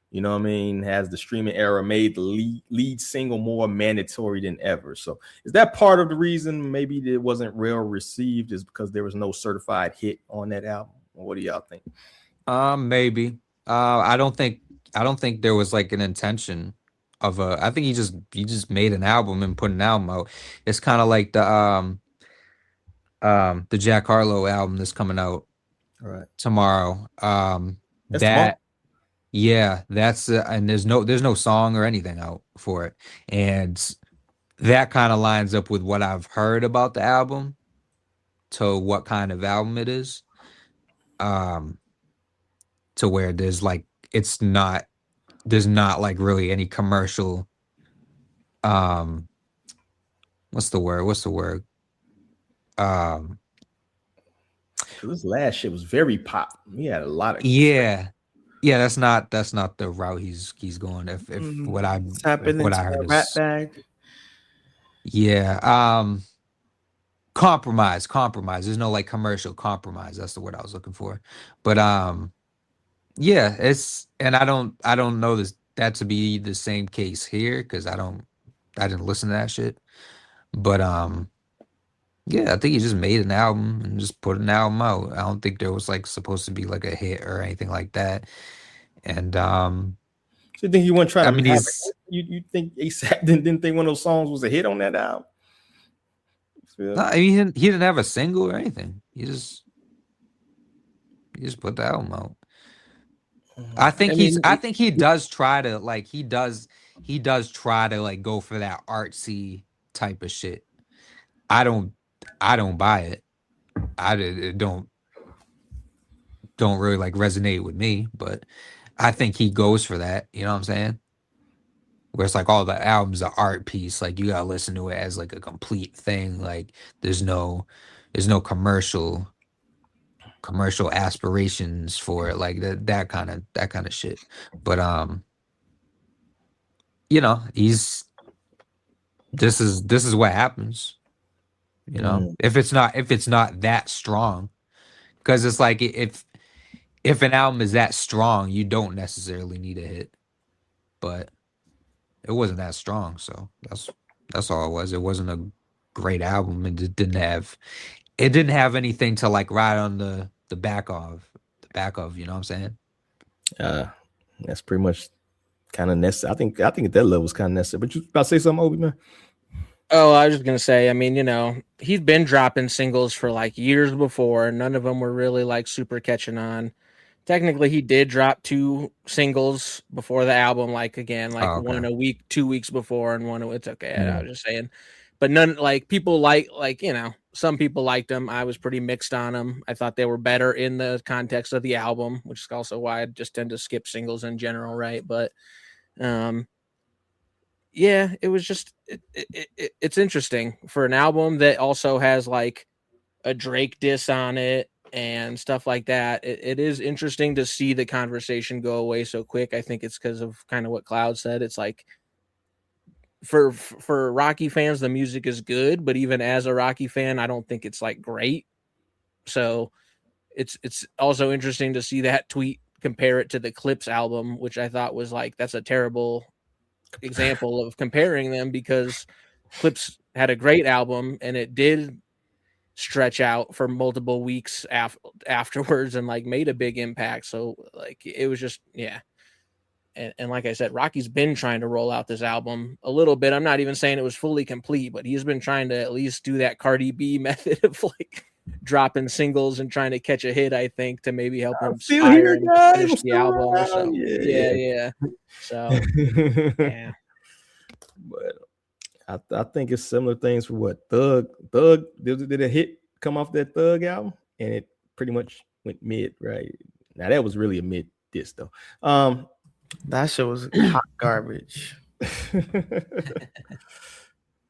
You know what I mean? Has the streaming era made the lead single more mandatory than ever? So is that part of the reason maybe it wasn't well received is because there was no certified hit on that album? What do y'all think? Maybe. I don't think there was like an intention of I think he just made an album and put an album out. It's kind of like the Jack Harlow album that's coming out tomorrow. Yeah, that's and there's no song or anything out for it, and that kind of lines up with what I've heard about the album to what kind of album it is, to where there's like there's not like really any commercial what's the word this last shit was very pop. He had a lot of Yeah, that's not the route he's going. If what I heard rap is bag. Yeah, compromise. There's no like commercial compromise. That's the word I was looking for. But yeah, and I don't know that to be the same case here because I didn't listen to that shit. But yeah, I think he just made an album and just put an album out. I don't think there was like supposed to be like a hit or anything like that. And so you think he wasn't trying to have you think ASAP didn't think one of those songs was a hit on that album? No, I mean, he didn't have a single or anything. He just put the album out. I think he does try to like he does try to like go for that artsy type of shit. I don't buy it. It don't really like resonate with me, but I think he goes for that. You know what I'm saying? Where it's like all the album's an art piece. Like you gotta listen to it as like a complete thing. Like there's no commercial aspirations for it. Like that kind of shit. But you know, this is what happens. You know, if it's not that strong, because it's like if an album is that strong, you don't necessarily need a hit, but it wasn't that strong, so that's all it was. It wasn't a great album, and it didn't have anything to like ride on the back of. You know what I'm saying? That's pretty much kind of necessary. I think at that level is kind of necessary. But you about to say something, Obi, man? Oh, I was just gonna say. I mean, you know, he's been dropping singles for like years before, and none of them were really like super catching on. Technically, he did drop 2 singles before the album, like again, like one a week, 2 weeks before, and one. It's okay. I was just saying, but none like people like you know, some people liked them. I was pretty mixed on them. I thought they were better in the context of the album, which is also why I just tend to skip singles in general, right? But yeah, it was just it's interesting for an album that also has like a Drake diss on it and stuff like that. It is interesting to see the conversation go away so quick. I think it's because of kind of what Cloud said. It's like for Rocky fans, the music is good, but even as a Rocky fan, I don't think it's like great. So it's also interesting to see that tweet compare it to the Clips album, which I thought was like, that's a terrible example of comparing them, because Clips had a great album and it did stretch out for multiple weeks afterwards and like made a big impact. So like it was just, yeah. And like I said, Rocky's been trying to roll out this album a little bit. I'm not even saying it was fully complete, but he's been trying to at least do that Cardi B method of like dropping singles and trying to catch a hit, I think, to maybe help him inspire him to finish the album. So yeah. So yeah. But I think it's similar things for what Thug did a hit come off that Thug album, and it pretty much went mid, right? Now that was really a mid diss though. That shit was hot garbage.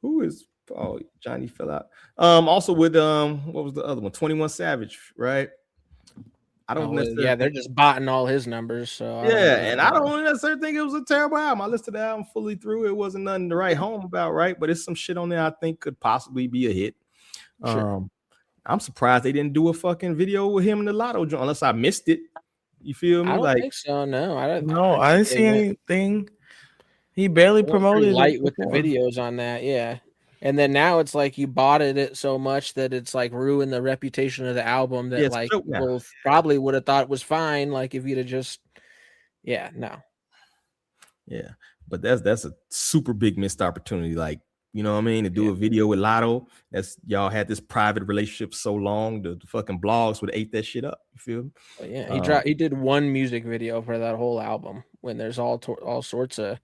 Who is Johnny fell out. Also with what was the other one? 21 Savage, right? I don't necessarily. Yeah, they're just botting all his numbers. So I don't necessarily think it was a terrible album. I listened to the album fully through. It wasn't nothing to write home about, right? But it's some shit on there I think could possibly be a hit. Sure. I'm surprised they didn't do a fucking video with him in the Lotto joint, unless I missed it. You feel me? I don't think so. No, I didn't see anything. He barely promoted light with the videos on that. Yeah. And then now it's like you bought it so much that it's like ruined the reputation of the album that like people probably would have thought was fine. Like if you'd have just, no. Yeah. But that's a super big missed opportunity. Like, you know what I mean? To do a video with Lotto. That's y'all had this private relationship so long, the fucking blogs would have ate that shit up. You feel me? But yeah, he did one music video for that whole album when there's all sorts of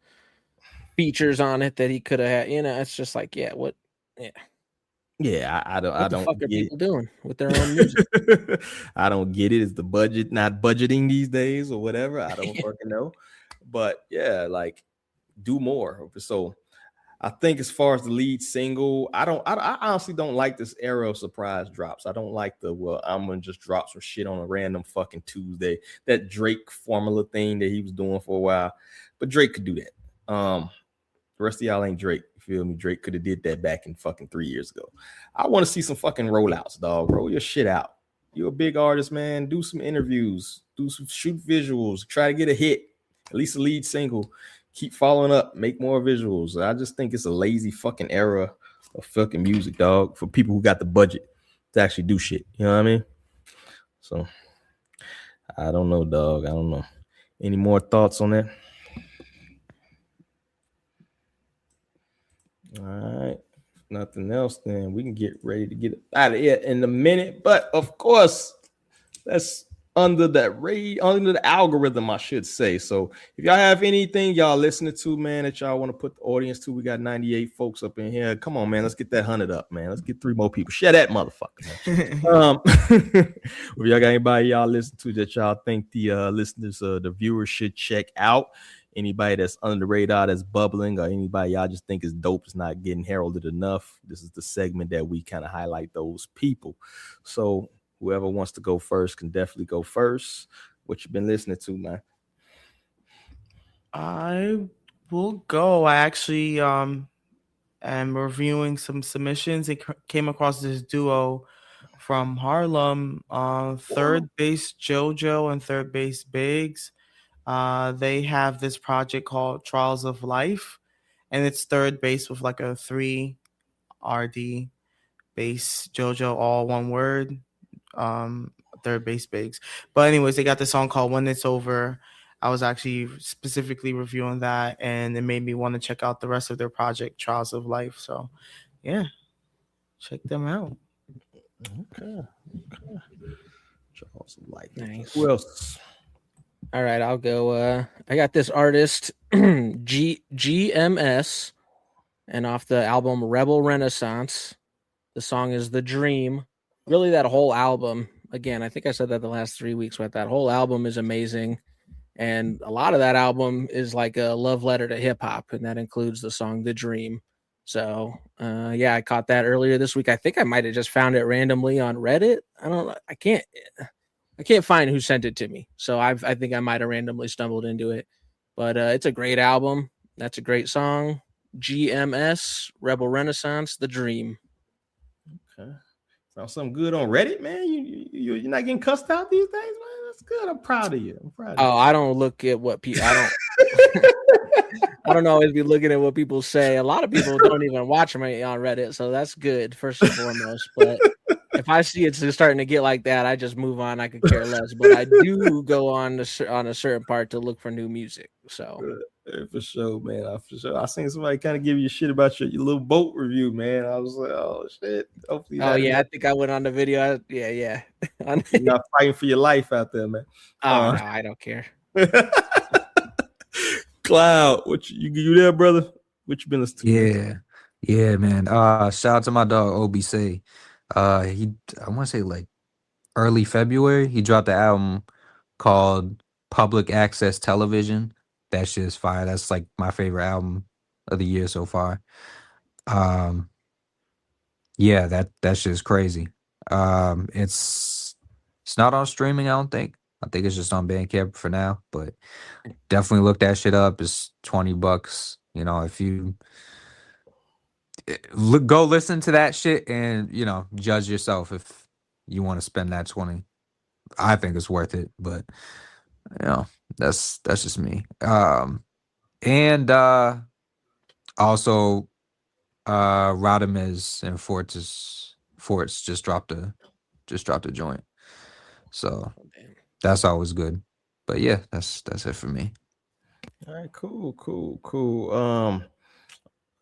features on it that he could have had. You know, it's just like, I don't. What the fuck are people doing with their own music? I don't get it. Is the budget not budgeting these days or whatever? I don't fucking know. But yeah, like do more. So I think as far as the lead single, I honestly don't like this era of surprise drops. I don't like I'm gonna just drop some shit on a random fucking Tuesday. That Drake formula thing that he was doing for a while. But Drake could do that. The rest of y'all ain't Drake. You feel me? Drake could have did that back in fucking 3 years ago. I want to see some fucking rollouts, dog. Roll your shit out. You're a big artist, man. Do some interviews. Shoot visuals. Try to get a hit. At least a lead single. Keep following up. Make more visuals. I just think it's a lazy fucking era of fucking music, dog, for people who got the budget to actually do shit. You know what I mean? So, I don't know, dog. I don't know. Any more thoughts on that? All right. If nothing else, then we can get ready to get out of here in a minute. But of course, that's under the algorithm, I should say. So if y'all have anything y'all listening to, man, that y'all want to put the audience to, we got 98 folks up in here. Come on, man. Let's get that 100 up, man. Let's get 3 more people. Share that motherfucker, man. If y'all got anybody y'all listen to that y'all think the listeners, the viewers should check out, anybody that's under the radar that's bubbling, or anybody y'all just think is dope, is not getting heralded enough, this is the segment that we kind of highlight those people. So whoever wants to go first can definitely go first. What you been listening to, man? I will go. I actually am reviewing some submissions. It came across this duo from Harlem, Third Base JoJo and Third Base Biggs. They have this project called Trials of Life, and it's third base with like a 3 RD base JoJo, all one word. Third Base Biggs. But anyways, they got this song called When It's Over. I was actually specifically reviewing that, and it made me want to check out the rest of their project, Trials of Life. So yeah, check them out. Okay. Trials of Life. Nice. Who else? All right, I'll go. I got this artist GMS, and off the album Rebel Renaissance, the song is The Dream. Really, that whole album, again, I think I said that the last 3 weeks, but that whole album is amazing. And a lot of that album is like a love letter to hip hop, and that includes the song The Dream. So yeah, I caught that earlier this week. I think I might have just found it randomly on Reddit. I can't find who sent it to me. So I think I might have randomly stumbled into it. But it's a great album. That's a great song. GMS, Rebel Renaissance, The Dream. Okay. Found something good on Reddit, man. You're not getting cussed out these days, man. That's good. I'm proud of you. I don't look at what people. I don't always be looking at what people say. A lot of people don't even watch me on Reddit, so that's good first and foremost. But if I see it's starting to get like that, I just move on. I could care less. But I do go on a certain part to look for new music. So for sure, man. I seen somebody kind of give you shit about your little boat review, man. I was like, oh shit. Hopefully, I think I went on the video. Yeah. You're not fighting for your life out there, man. Oh no, I don't care. Cloud, what you there, brother? What you been listening to? Yeah, man. Shout out to my dog OBC. I want to say like early February, he dropped the album called Public Access Television. That shit is fire. That's like my favorite album of the year so far. Yeah, that shit is crazy. It's not on streaming, I don't think. I think it's just on Bandcamp for now, but definitely look that shit up. It's $20. You know, if you go listen to that shit and, you know, judge yourself if you want to spend that 20. I think it's worth it, but you know, that's just me. And also Rodimus and Forts just dropped a joint. So that's always good. But yeah, that's it for me. All right, cool.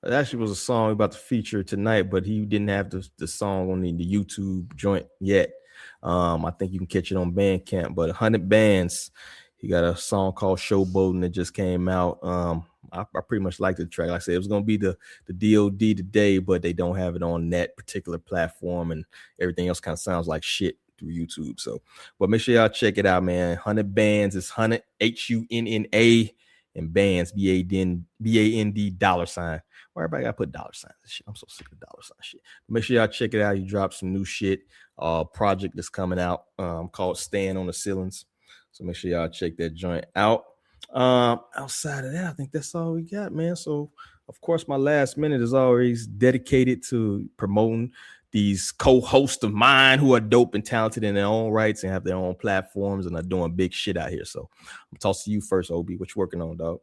It actually was a song we're about to feature tonight, but he didn't have the song on the YouTube joint yet. I think you can catch it on Bandcamp, but 100 Bands, he got a song called Showboating that just came out. I pretty much liked the track. Like I said, it was gonna be the DOD today, but they don't have it on that particular platform, and everything else kind of sounds like shit through YouTube. So, but make sure y'all check it out, man. 100 Bands is 100 HUNNA and Bands BAND $. Why everybody gotta put $signs and shit? I'm so sick of $sign shit. Make sure y'all check it out. He dropped some new shit. Project that's coming out called Stand on the Ceilings. So make sure y'all check that joint out. Outside of that, I think that's all we got, man. So of course, my last minute is always dedicated to promoting these co-hosts of mine who are dope and talented in their own rights and have their own platforms and are doing big shit out here. So I'm tossing you first, Obi. What you working on, dog?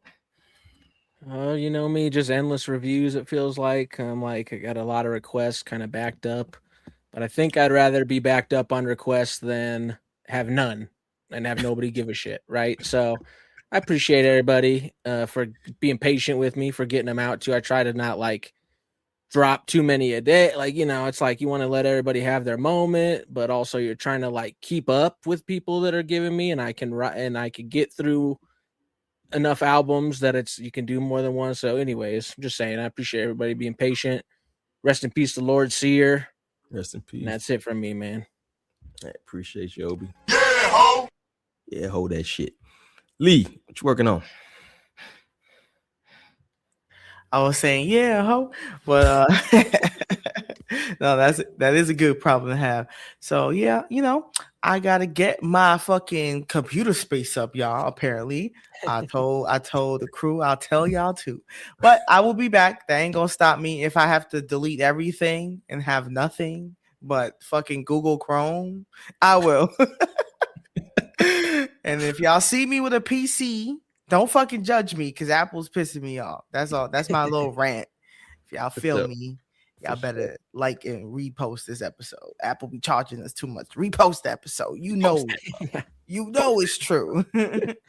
You know me, just endless reviews. It feels like I got a lot of requests kind of backed up, but I think I'd rather be backed up on requests than have none and have nobody give a shit. Right. So I appreciate everybody for being patient with me, for getting them out too. I try to not like drop too many a day. Like, you know, it's like you want to let everybody have their moment, but also you're trying to like keep up with people that are giving me, and I can get through enough albums that you can do more than one. So anyways, I'm just saying, I appreciate everybody being patient. Rest in peace to Lord Seer. Rest in peace. And that's it from me, man. I appreciate you, Obi. Yeah, ho. Yeah, hold that shit. Lee, what you working on? I was saying, yeah, ho, but no, that is a good problem to have. So yeah, you know, I gotta get my fucking computer space up, y'all. Apparently, I told the crew, I'll tell y'all too. But I will be back. That ain't gonna stop me if I have to delete everything and have nothing but fucking Google Chrome. I will. And if y'all see me with a PC, don't fucking judge me because Apple's pissing me off. That's all. That's my little rant. If y'all feel me, y'all better like and repost this episode. Apple be charging us too much. Repost the episode. You know it's true.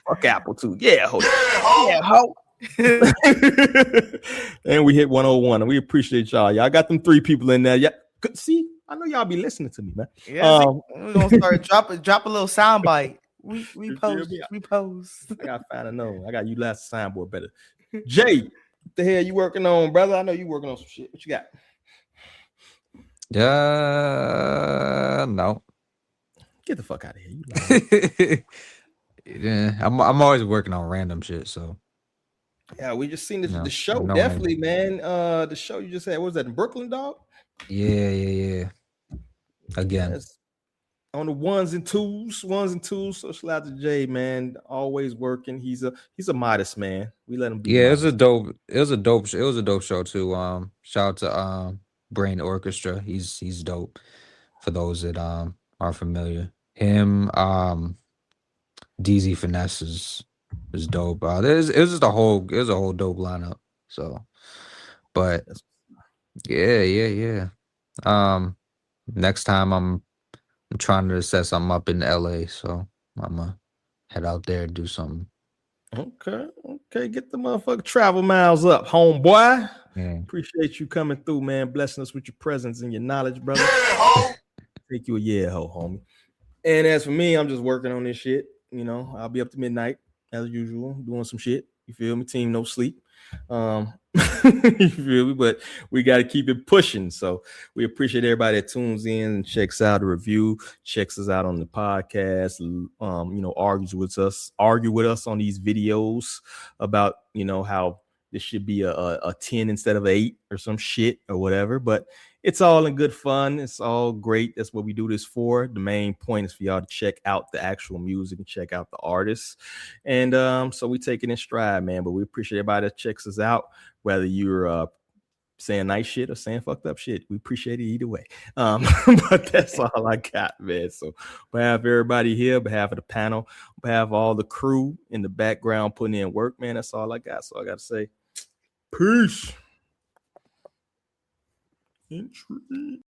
Fuck Apple too. Yeah, ho. Yeah, ho. And we hit 101, and we appreciate y'all. Y'all got them 3 people in there. Yeah, see, I know y'all be listening to me, man. Yeah, we're gonna start drop a little soundbite. Repost. I gotta find a no. I got you last soundboard better. Jay, what the hell you working on, brother? I know you working on some shit. What you got? No. Get the fuck out of here. You yeah, I'm always working on random shit, so Yeah, we just seen the No, show. no Definitely, man. The show you just had, what was that in Brooklyn, dog? Yeah. Again. Yes. On the ones and twos. So shout out to Jay, man. Always working. He's a modest man. We let him be Yeah, modest. it was a dope show too. Shout out to Brain Orchestra. He's dope for those that are familiar. Him, DZ Finesse is dope. It was a whole dope lineup. So, but yeah. Next time I'm trying to set something up in LA, so I'm gonna head out there and do something. Okay. Get the motherfucking travel miles up, homeboy. Yeah. Appreciate you coming through, man. Blessing us with your presence and your knowledge, brother. Take you a homie. And as for me, I'm just working on this shit. You know, I'll be up to midnight as usual, doing some shit. You feel me? Team no sleep. You feel me? But we got to keep it pushing. So we appreciate everybody that tunes in and checks out the review, checks us out on the podcast, argue with us on these videos about, how this should be a 10 instead of 8 or some shit or whatever. But it's all in good fun. It's all great. That's what we do this for. The main point is for y'all to check out the actual music and check out the artists. And so we take it in stride, man. But we appreciate everybody that checks us out, whether you're saying nice shit or saying fucked up shit. We appreciate it either way. But that's all I got, man. So on behalf of everybody here, on behalf of the panel, on behalf of all the crew in the background putting in work, man, that's all I got. So I got to say, peace. Intrigue.